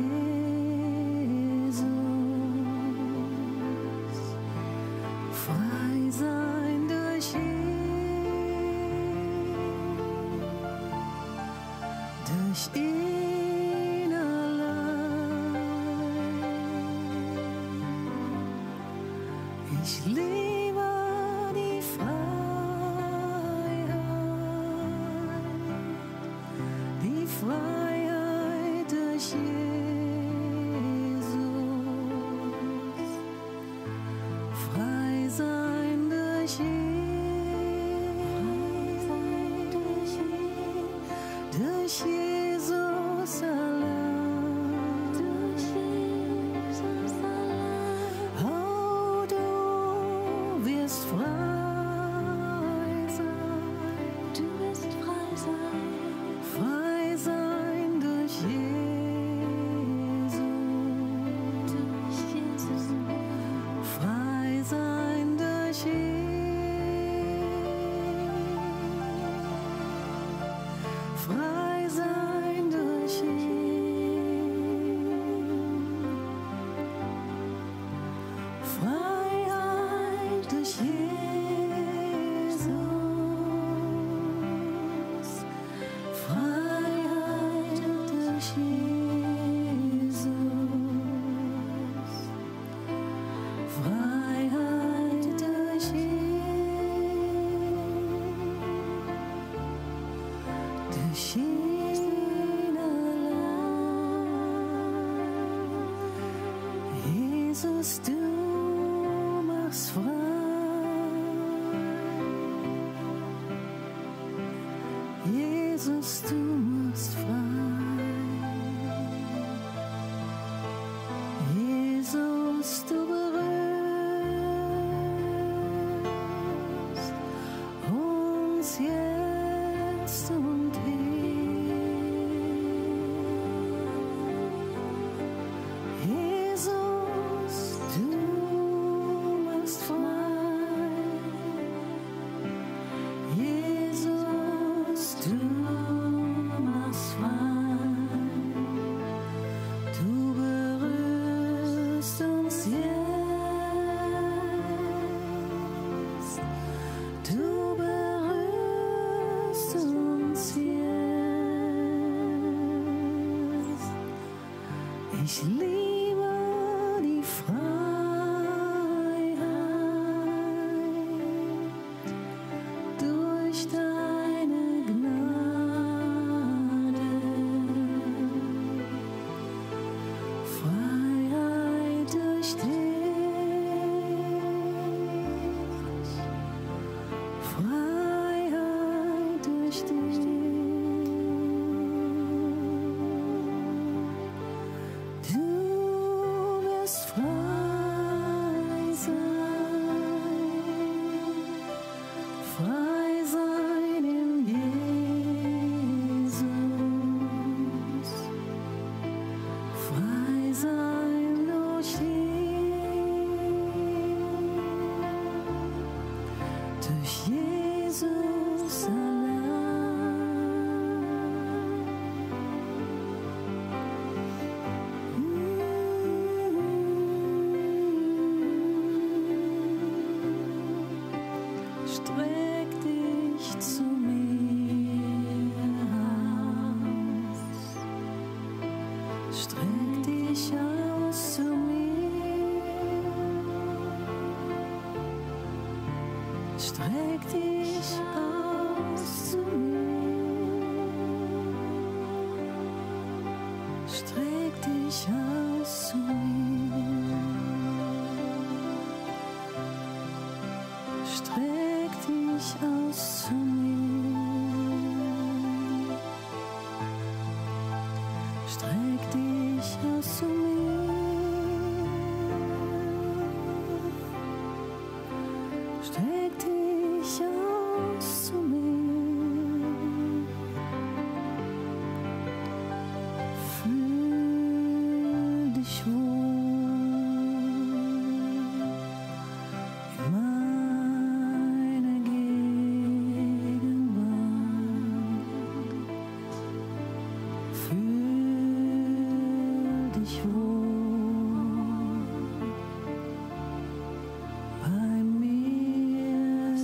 Frei sein durch ihn allein. Ich liebe die Freiheit durch Jesus. Frei sein durch durch Jesus allein. Durch Jesus allein. Oh, du wirst frei sein. Du wirst frei sein. Frei sein durch Jesus. Durch Jesus. Jesus, du machst frei. Jesus, du machst frei. Jesus, du berührst uns jetzt und hier. Jesus, du machst frei. Jesus, du machst frei. Du berührst uns jetzt. Du berührst uns jetzt. Ich liebe die Freiheit durch deine Gnade. Freiheit durch dich. Freiheit durch dich. Du wirst frei sein. Frei sein in Jesus. Frei sein durch ihn. Durch Jesus allein. Streck dich zu mir aus. Streck dich aus zu mir. Streck dich aus zu mir. Streck dich aus zu mir. Streck dich aus zu mir. Streck dich aus zu mir. Streck dich aus zu mir. Fühl dich wohl in meiner Gegenwart. Fühl dich wohl bei mir.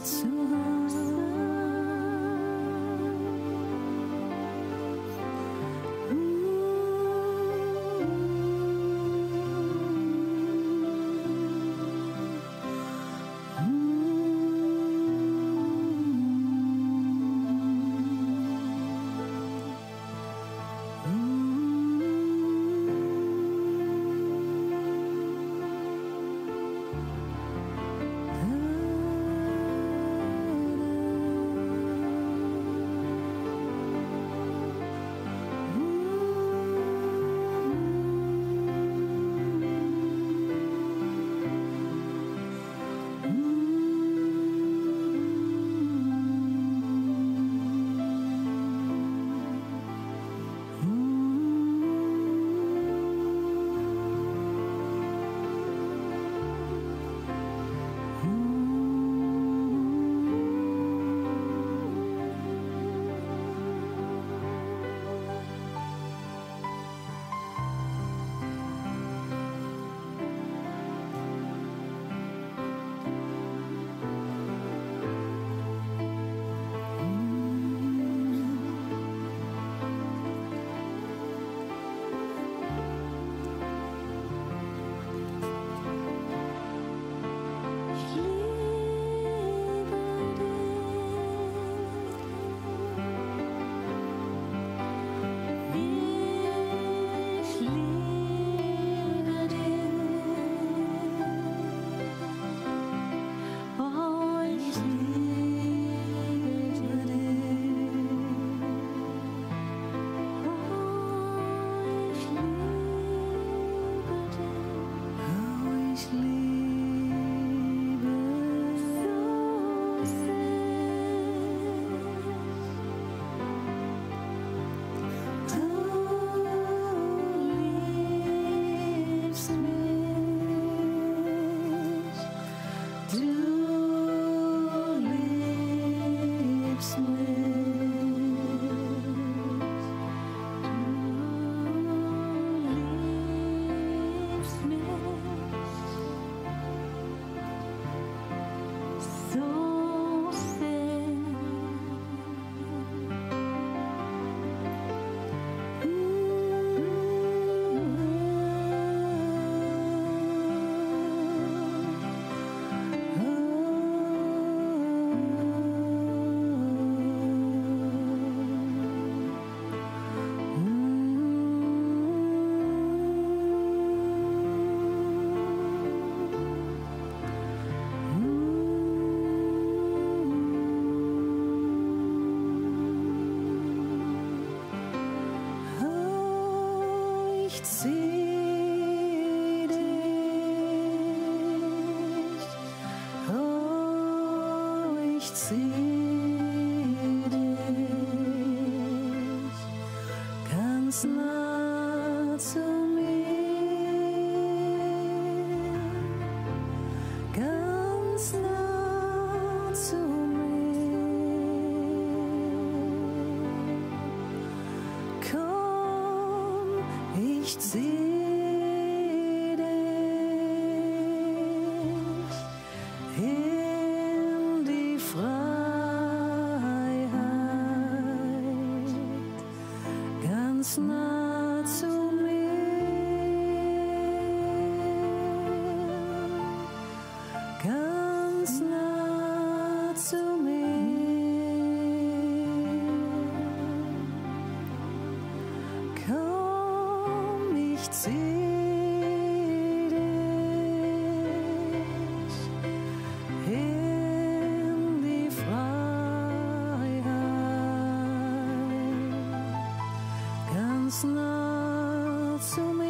ich sehe dich ganz nah zu mir, ganz nah zu mir. Komm, ich sehe dich in die Freiheit, ganz nah zu mir, ganz nah zu mir. Komm, ich zieh dich in die Freiheit, ganz nah zu mir,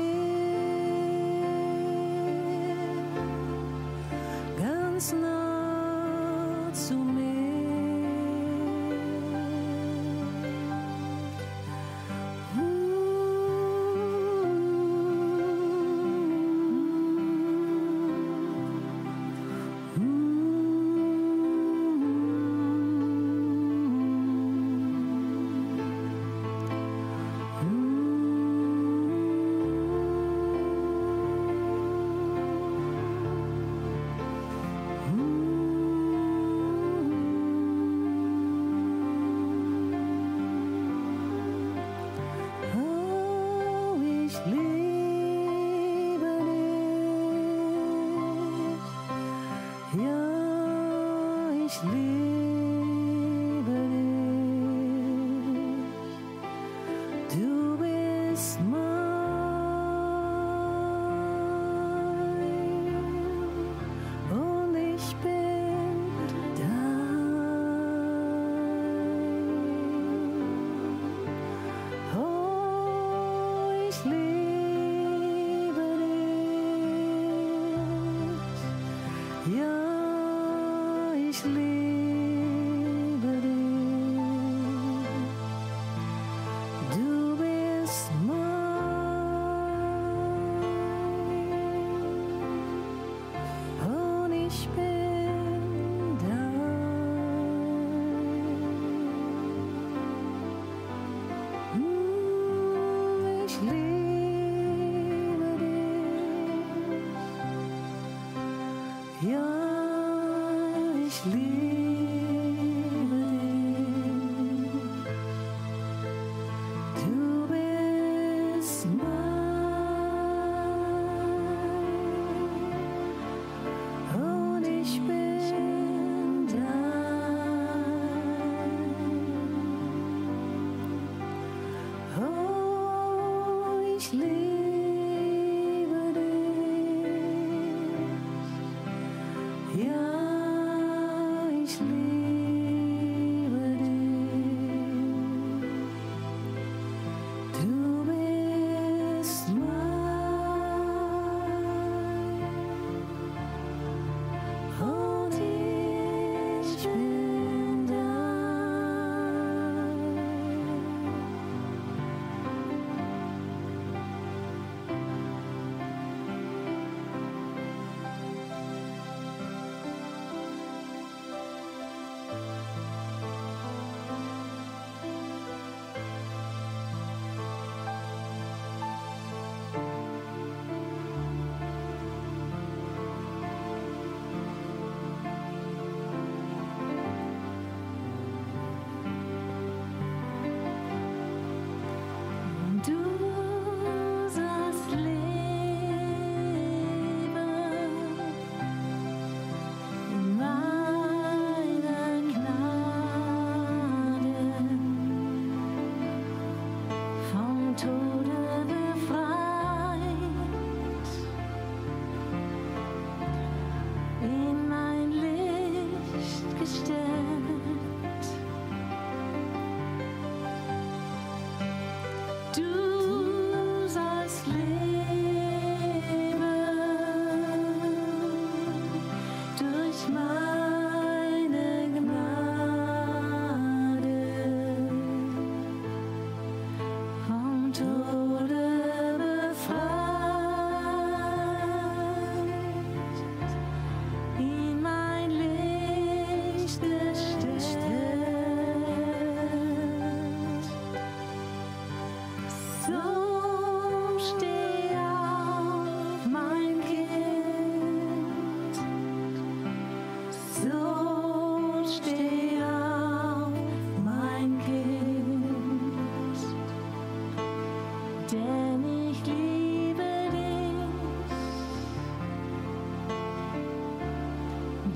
ganz nah zu mir. Oh, ich liebe dich, ja, ich liebe dich, du bist mein und ich bin dein. Oh, ich liebe dich, ja, ich liebe dich, du bist mein und ich bin dein. Ich liebe dich, ja, ich liebe dich, du bist mein und ich bin dein. Oh, ich liebe dich, ja, ich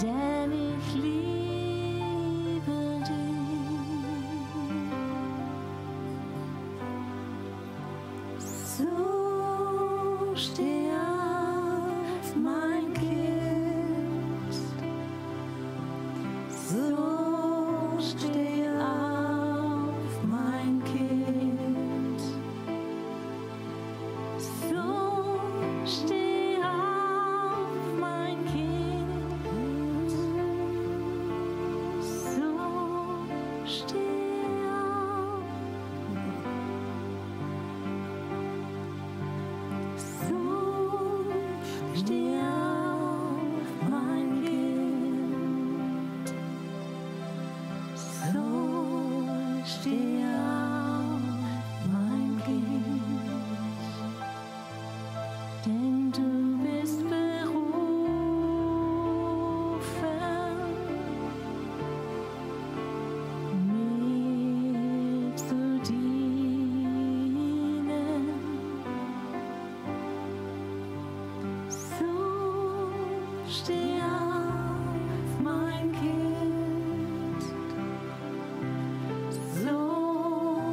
denn ich liebe dich. So steh auf, mein Kind, so steh auf, mein Kind, so steh auf, mein Kind, so steh auf, so steh auf, mein Kind, so steh auf, mein Kind, denn du bist berufen, mir zu dienen. So steh auf, mein Kind, so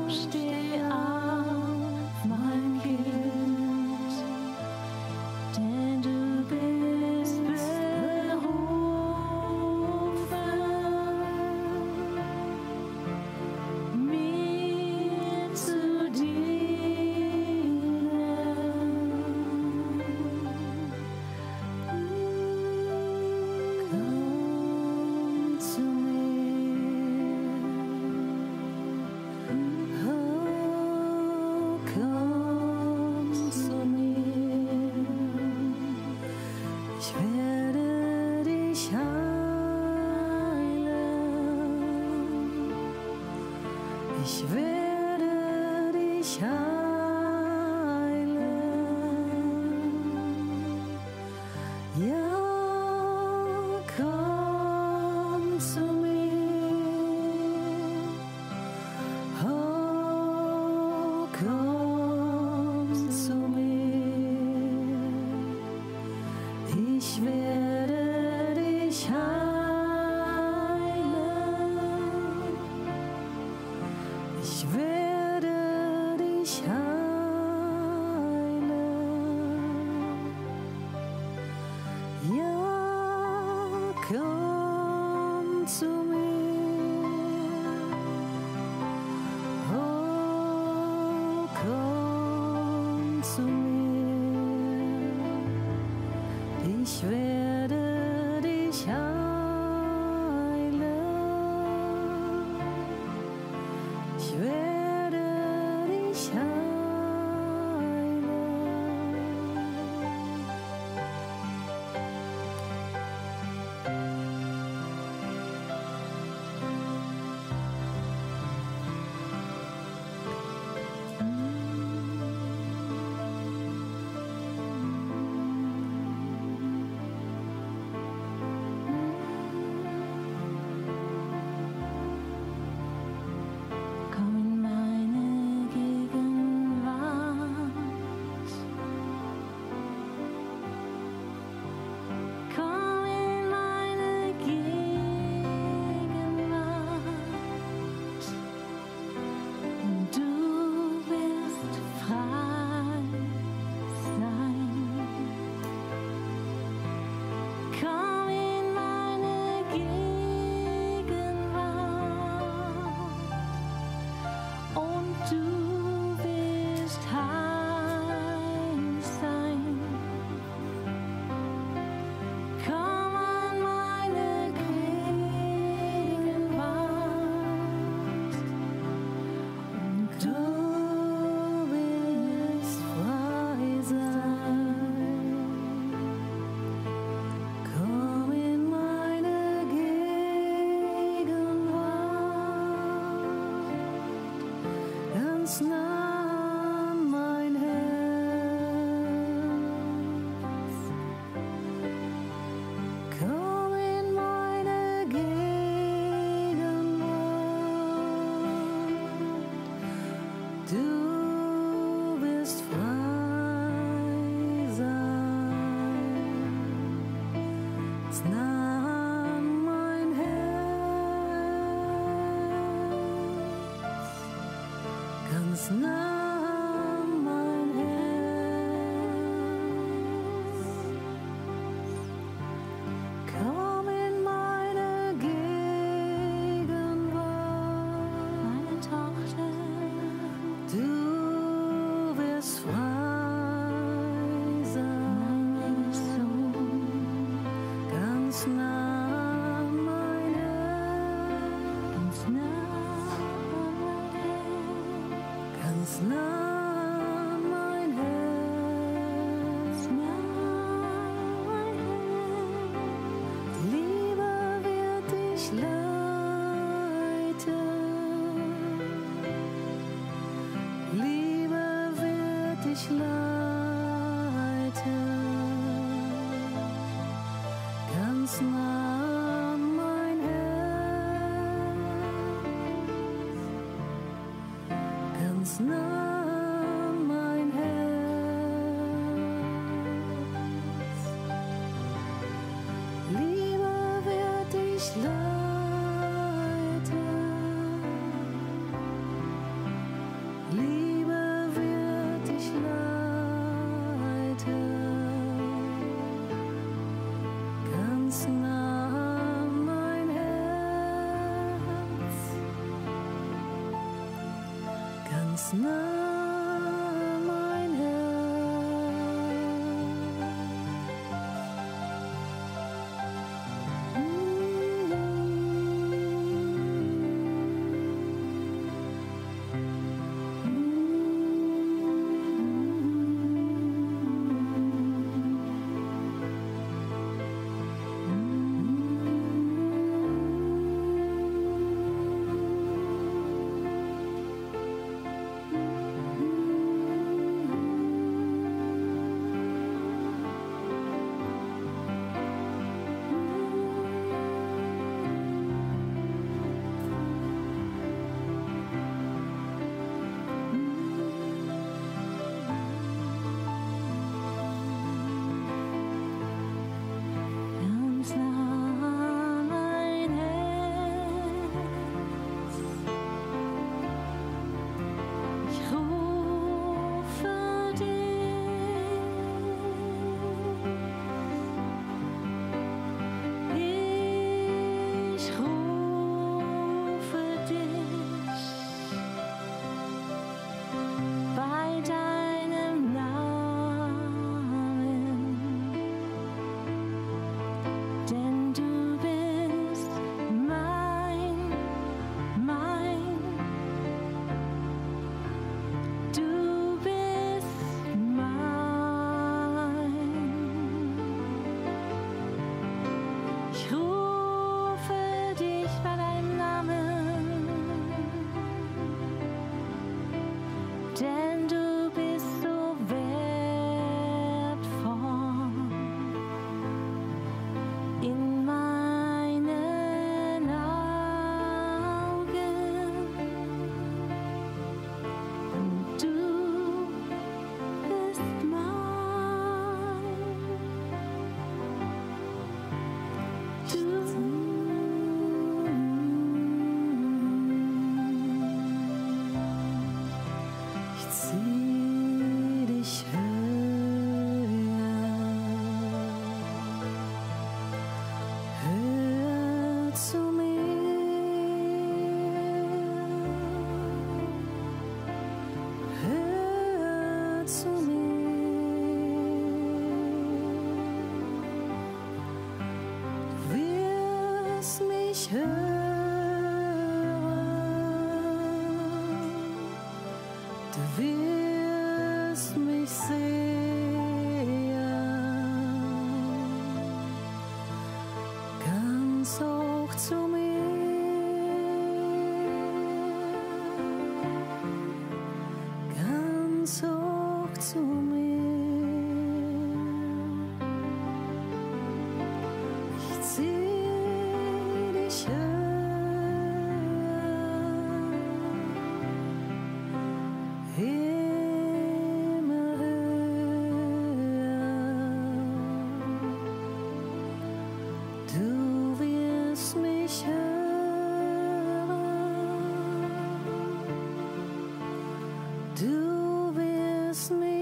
steh auf, mein Kind, denn du bist berufen, mir zu dienen. Komm zu mir, oh, komm zu mir, ich werde dich heilen, ich werde dich heilen, ja, komm zu mir, oh, komm zu mir, ich werde dich heilen, ich werde dich heilen, ja, komm zu mir, oh, komm zu mir, ich werde dich heilen, ich werde dich heilen. Komm in meine Gegenwart, komm in meine Gegenwart, und du wirst frei sein. Komm in meine Gegenwart, und du wirst heil sein. Komm an meine Gegenwart, und du wirst frei sein. Komm in meine Gegenwart, ganz nah an mein Herz. Komm in meine Gegenwart, du wirst frei sein. Nah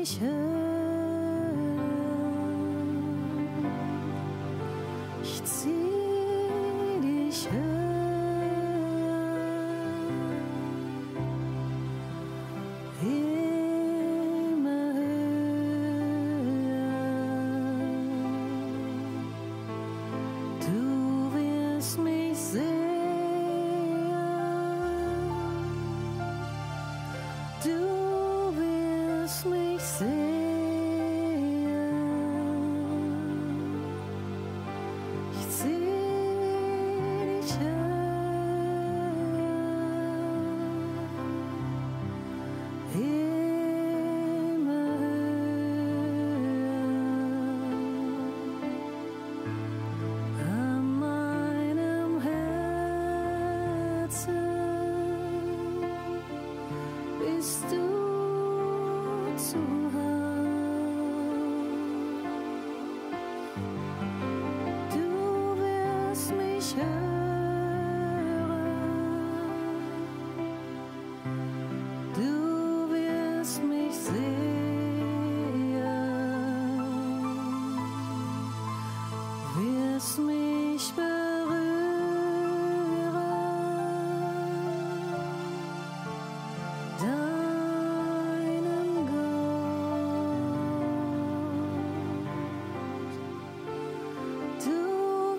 mich hören. Ich zieh dich immer höher. Du wirst mich sehen. Du wirst mich sehen. Ich zieh dich immer höher. An meinem Herzen bist du zu Hause. Du wirst mich hören. Du wirst mich sehen. Wirst mich berühren. Deinen Gott. Du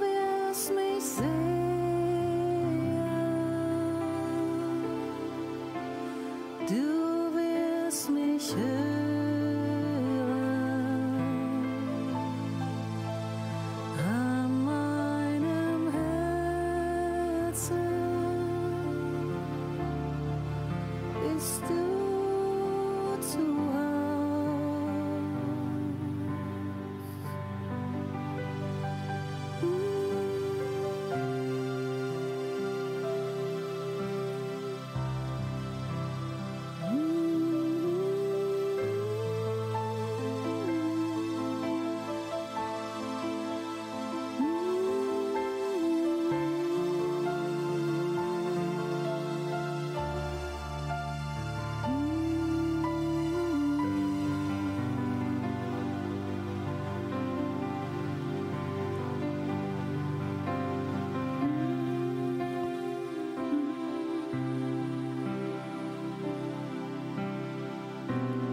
wirst mich sehen. Du wirst mich hören. An meinem Herzen bist du zu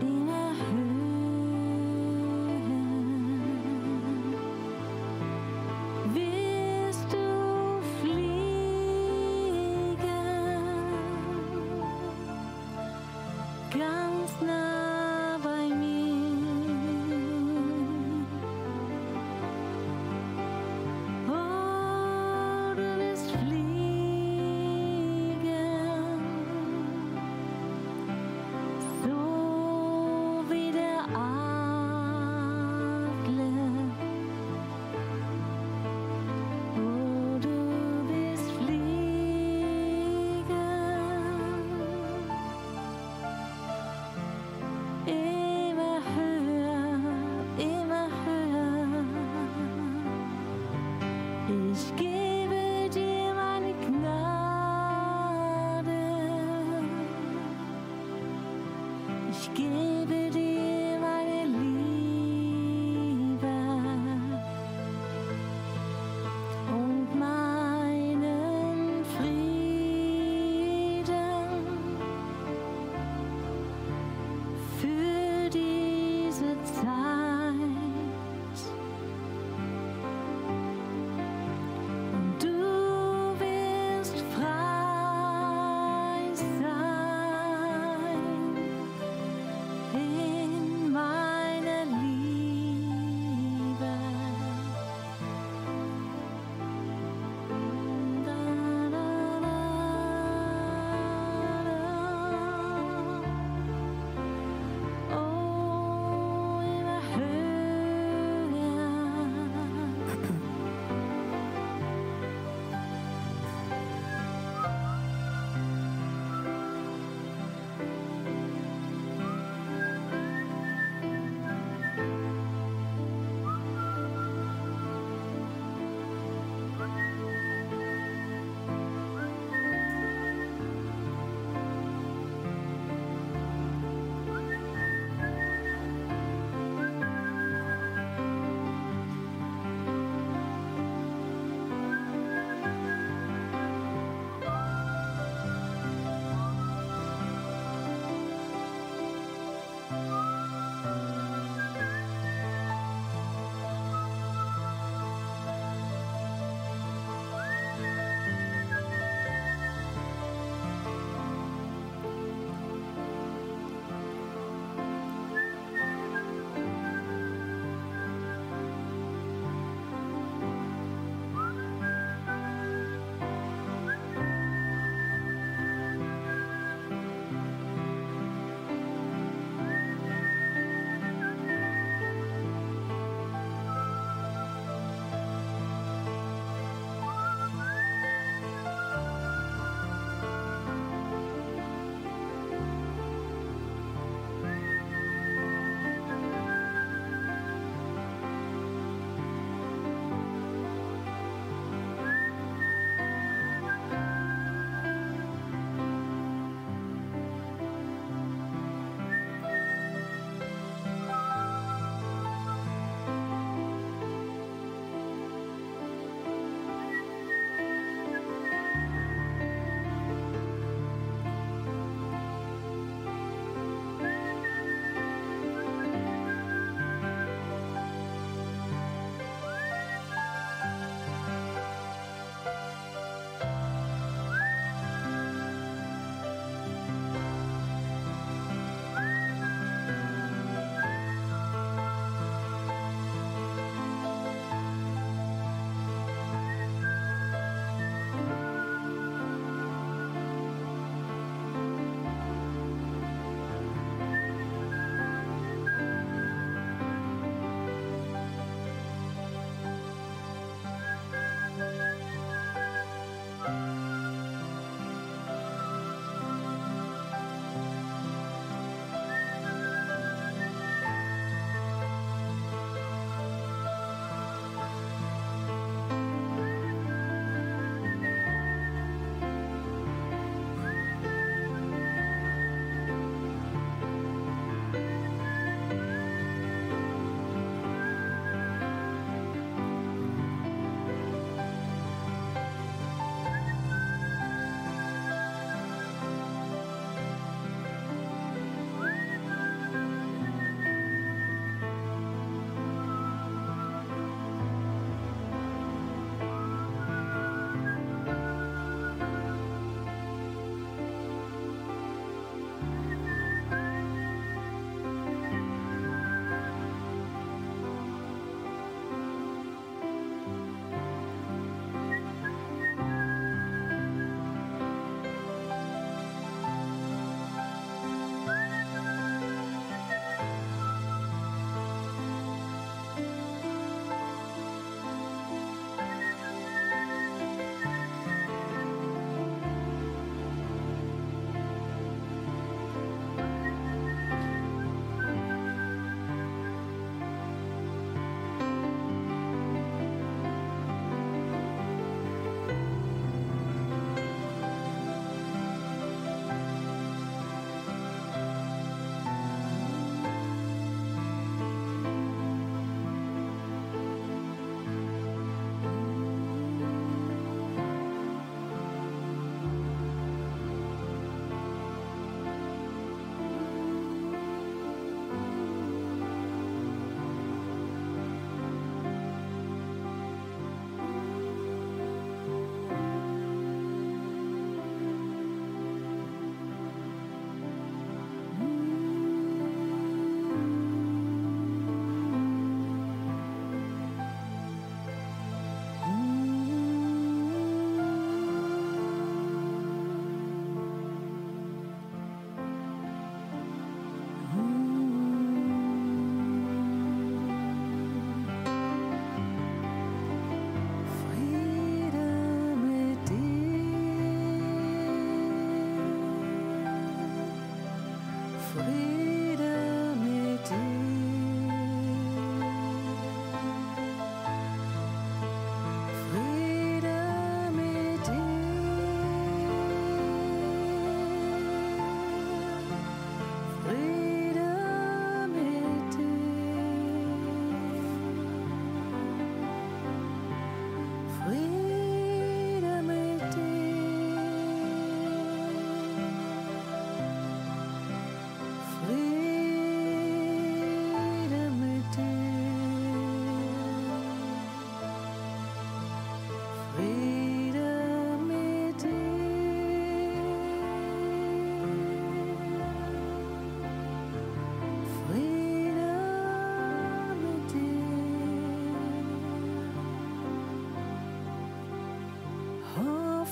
in der Höhe wirst du fliegen, ganz nah bei mir. Oh, du wirst fliegen, so wie der Adler. Oh, du wirst fliegen.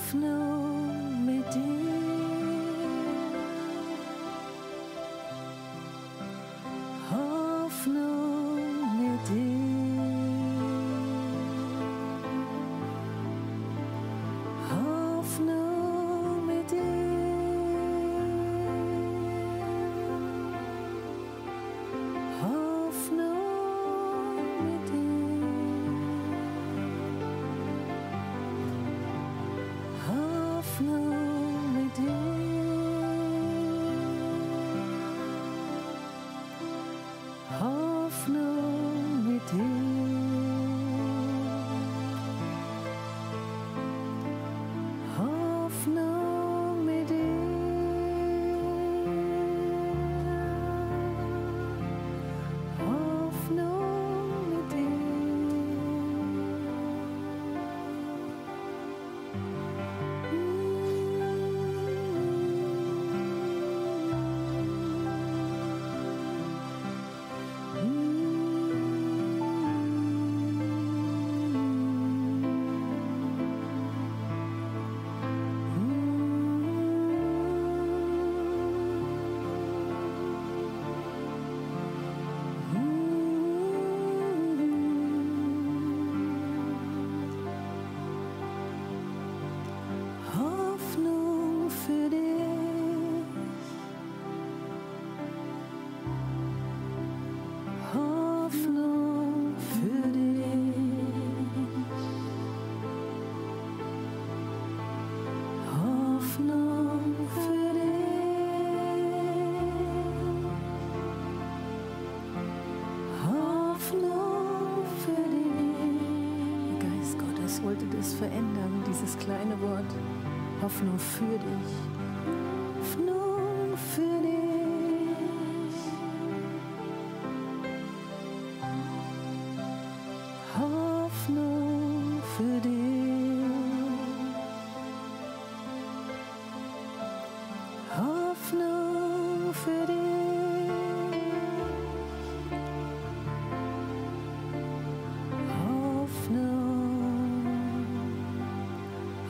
Hoffnung mit dir. Hoffnung mit dir. Hoffnung mit dir. Hoffnung mit dir. Hoffnung mit dir. Hoffnung mit dir. Hoffnung mit dir. Hoffnung mit Hoffnung für dich. Hoffnung für dich. Hoffnung für dich. Hoffnung für dich. Geist Gottes wollte das verändern, dieses kleine Wort. Hoffnung für dich. Hoffnung für dich. Hoffnung für dich. Hoffnung für dich. Hoffnung.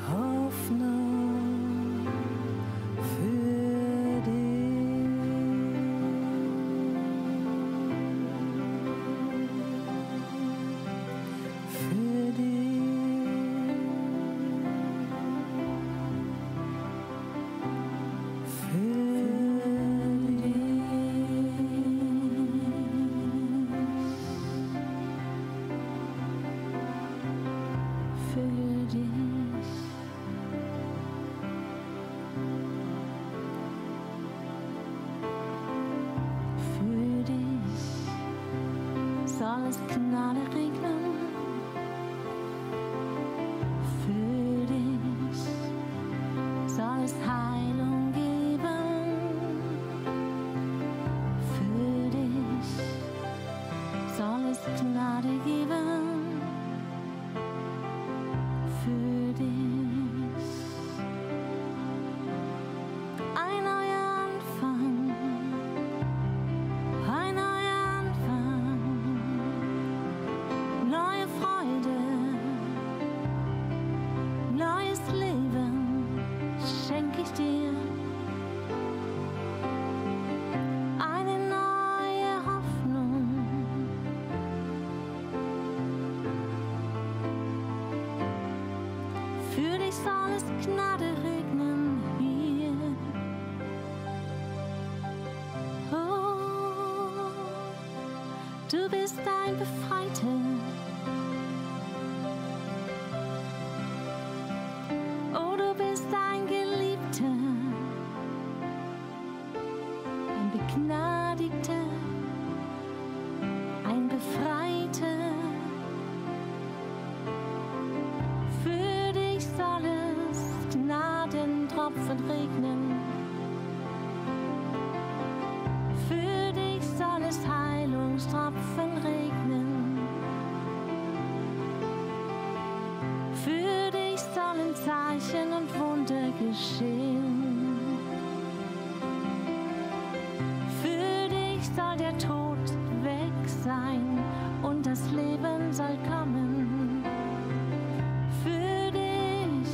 Hoffnung für dich. Für dich soll es Gnade regnen. Für dich soll es Heilung geben. Für dich soll es Gnade geben. Für dich ein neuer Anfang. Ein neuer Anfang, neue Freude, neues Leben schenke ich dir. Eine neue Hoffnung. Für dich soll es Gnade regnen hier. Oh, du bist ein Befreiter. Oh, du bist ein Geliebter, ein Begnadigter, ein Befreiter. Für dich soll es Gnadentropfen regnen. Für dich soll es Heilungstropfen regnen. Für dich sollen Zeichen und Wunder geschehen. Für dich soll der Tod weg sein und das Leben soll kommen. Für dich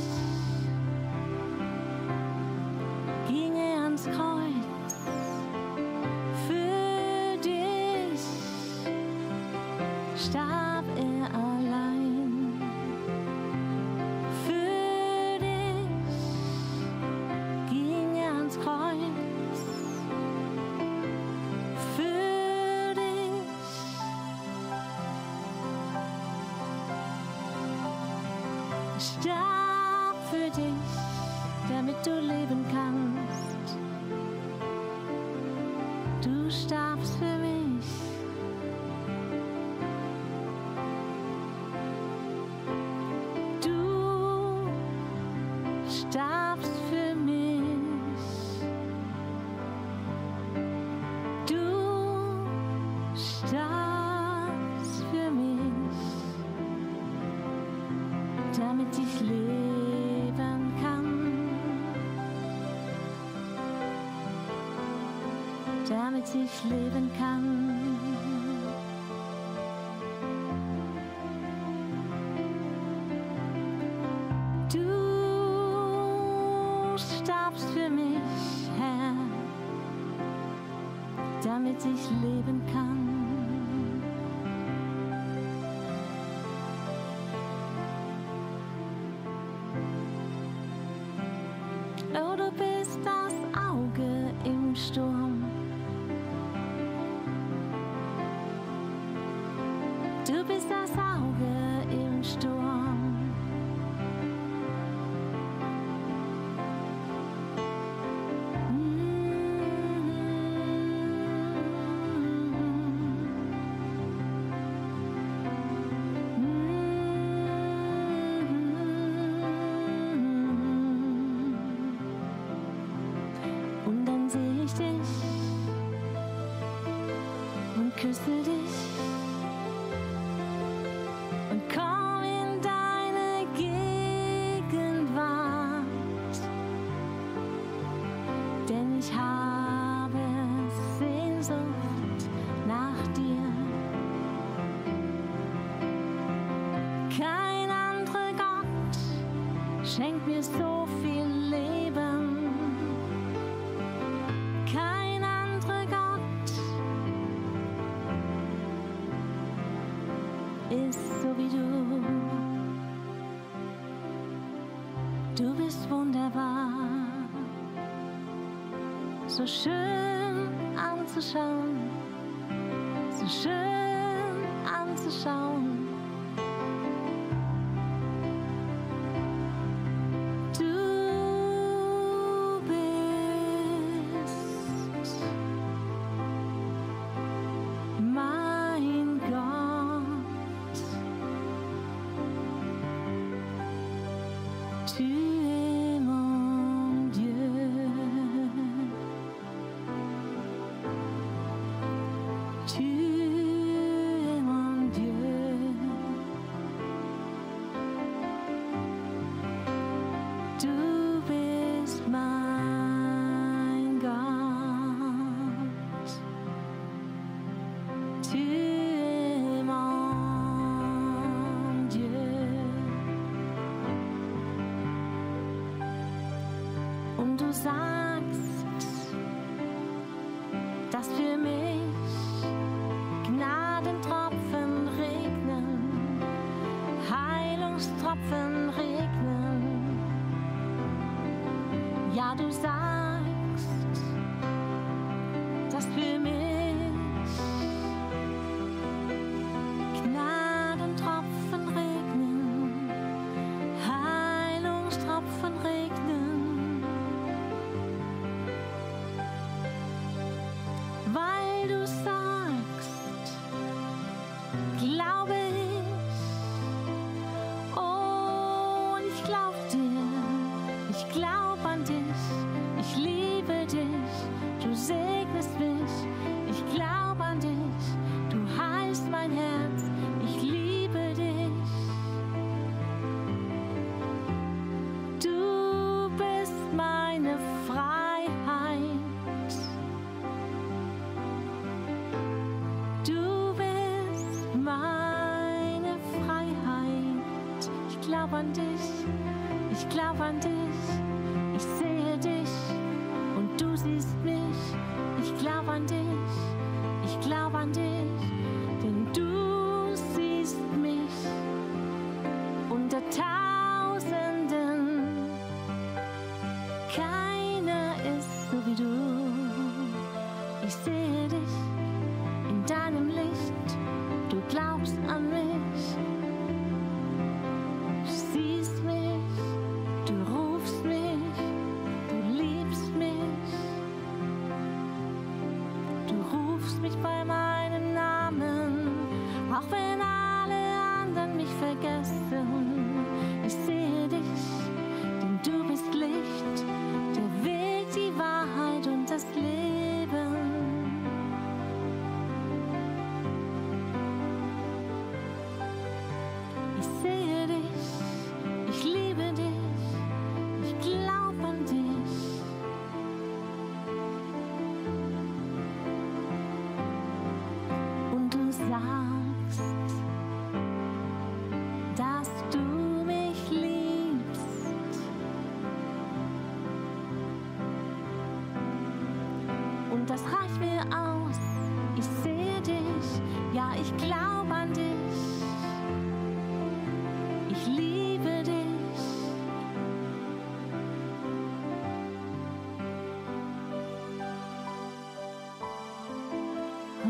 starb für dich, damit du leben kannst. Du starbst für mich. Du starbst für mich. Du starbst für mich, damit ich leben kann. Damit ich leben kann. Du starbst für mich, Herr, damit ich leben kann. Oh, du bist das Auge im Sturm. Du bist das Auge im Sturm. Und dann sehe ich dich und küsse dich und komm in deine Gegenwart, denn ich habe Sehnsucht nach dir. Kein anderer Gott schenkt mir so viel Leben. Kein anderer Gott ist so wie du. Du bist wunderbar, so schön anzuschauen, so schön anzuschauen. Du bist mein Gott. Tu es mon Dieu. Tu es mon Dieu. Du bist mein Gott. Tu es mon Dieu. Und du sagst, dass für mich Gnadentropfen regnen, Heilungstropfen regnen. Ja, du sagst, dass für mich Gnadentropfen regnen, Heilungstropfen regnen. Weil du sagst, glaube ich, oh, und ich glaub dir, ich glaub an dich, ich liebe dich, du segnest mich, ich glaub an dich, du heilst mein Herz, ich liebe dich. Du bist meine Freiheit. Du bist meine Freiheit. Ich glaube an dich, ich glaube an dich, ich sehe dich und du siehst mich. Ich glaube an dich, ich glaube an dich, denn du siehst mich unter Tausenden. Keiner ist so wie du. Ich sehe dich in deinem Licht, du glaubst an mich, du siehst mich.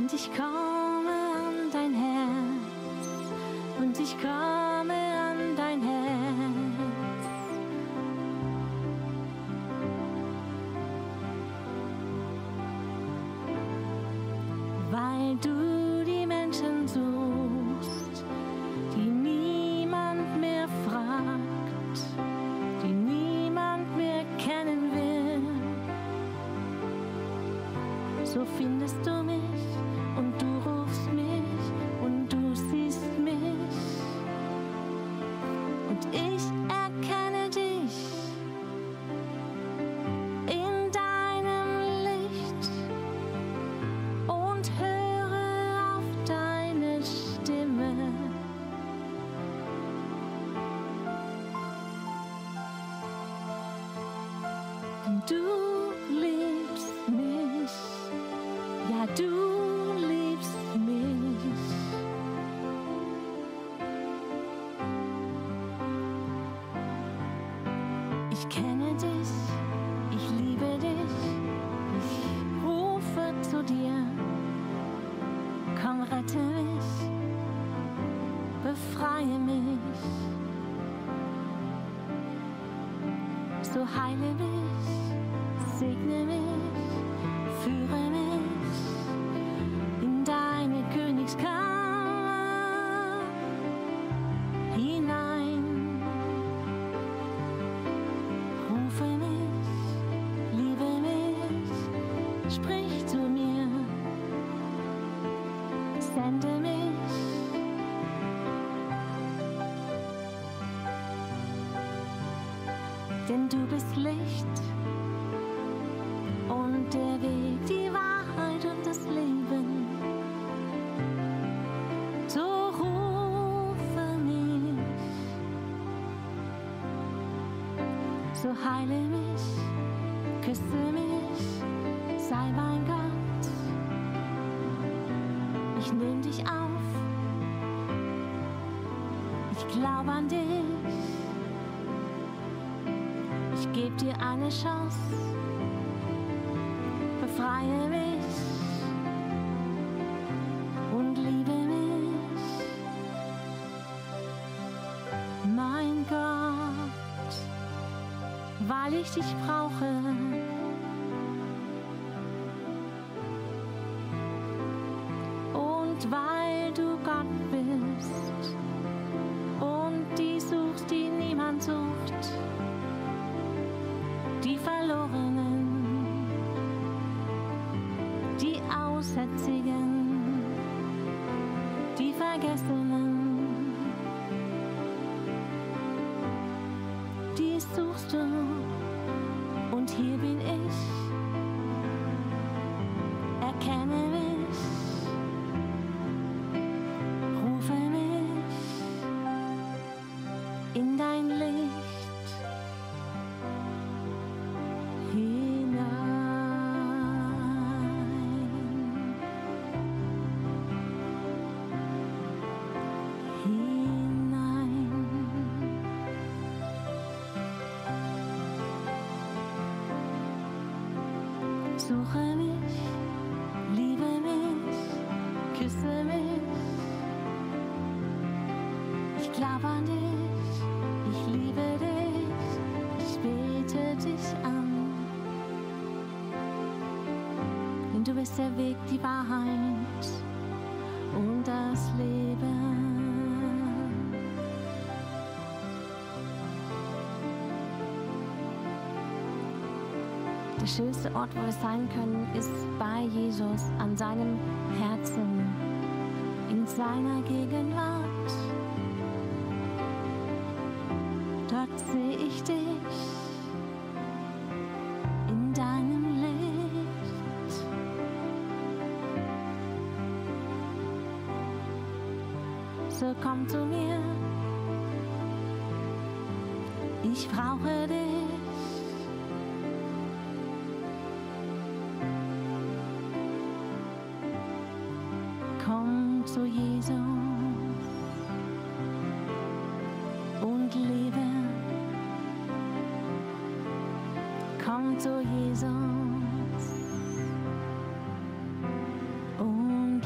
Und ich komme an dein Herz, und ich komme an dein Herz. Weil du die Menschen suchst, die niemand mehr fragt, die niemand mehr kennen will. So findest du mich und du rufst mich und du siehst mich und ich erkenne dich in deinem Licht und höre auf deine Stimme. Denn du liebst mich, ja du liebst mich. Ich kenne dich, ich liebe dich, ich rufe zu dir. Komm, rette mich, befreie mich. So heile mich, segne mich, führe mich in deine Königskammer hinein. Rufe mich, liebe mich, sprich zu mir, sende mich. Denn du bist Licht und der Weg, die Wahrheit und das Leben. So rufe mich, so heile mich, küsse mich, sei mein Gott. Ich nehm dich auf, ich glaub an dich. Ich geb dir eine Chance, befreie mich und liebe mich, mein Gott, weil ich dich brauche. Und weil du Gott bist und die suchst, die niemand sucht. Die Verlorenen, die Aussätzigen, die Vergessenen, die suchst du und hier bin ich, erkenne mich, rufe mich in dein Licht. Suche mich, liebe mich, küsse mich. Ich glaube an dich, ich liebe dich, ich bete dich an. Denn du bist der Weg, die Wahrheit und das Leben. Der schönste Ort, wo wir sein können, ist bei Jesus, an seinem Herzen, in seiner Gegenwart. Dort sehe ich dich in deinem Licht. So komm zu mir, ich brauche dich. Komm zu Jesus und lebe. Komm zu Jesus und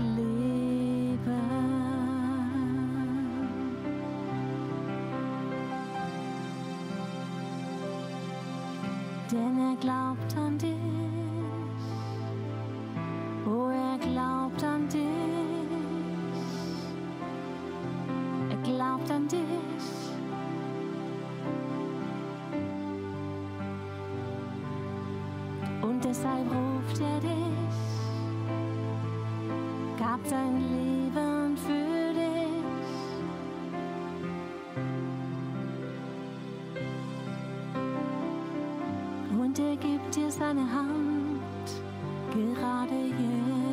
denn er glaubt an dich. Oh, er glaubt an dich. Er glaubt an dich. Und deshalb ruft er dich, gab sein Leben für dich. Und er gibt dir seine Hand, gerade jetzt.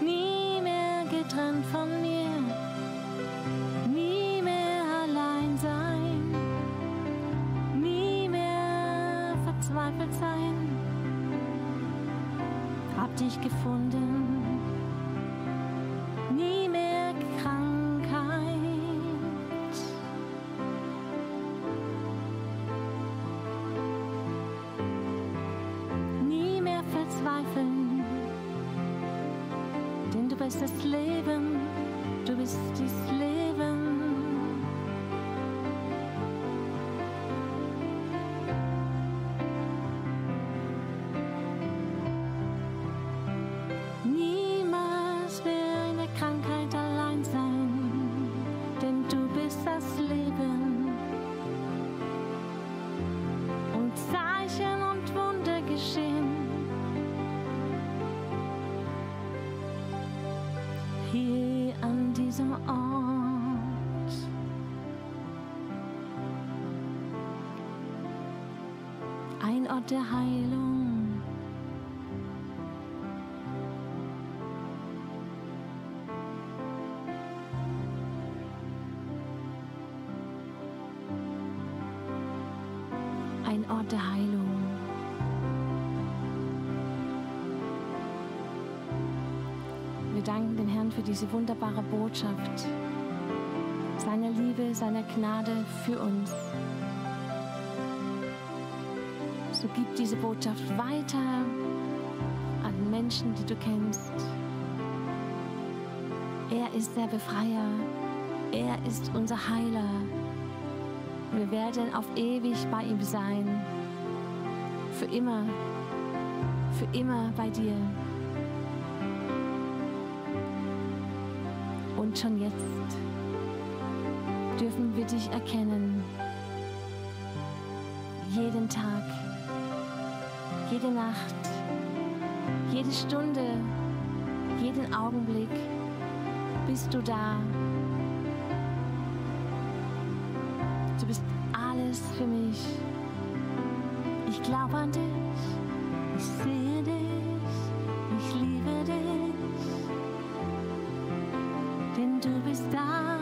Nie mehr getrennt von mir, nie mehr allein sein, nie mehr verzweifelt sein. Hab dich gefunden, nie mehr Krankheit. Nie mehr verzweifeln, denn du bist das Leben, du bist das Leben. Niemals mehr in der Krankheit allein sein, denn du bist das Leben. Und Zeichen und Wunder geschehen. Hier an diesem Ort. Ein Ort der Heilung. Ein Ort der Heilung. Wir danken dem Herrn für diese wunderbare Botschaft, seiner Liebe, seiner Gnade für uns. So gib diese Botschaft weiter an Menschen, die du kennst. Er ist der Befreier. Er ist unser Heiler. Wir werden auf ewig bei ihm sein. Für immer bei dir. Und schon jetzt dürfen wir dich erkennen. Jeden Tag, jede Nacht, jede Stunde, jeden Augenblick bist du da. Du bist alles für mich. Ich glaube an dich, ich sehe dich, ich liebe dich, denn du bist da.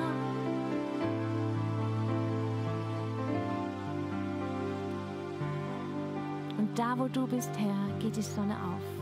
Und da, wo du bist, Herr, geht die Sonne auf.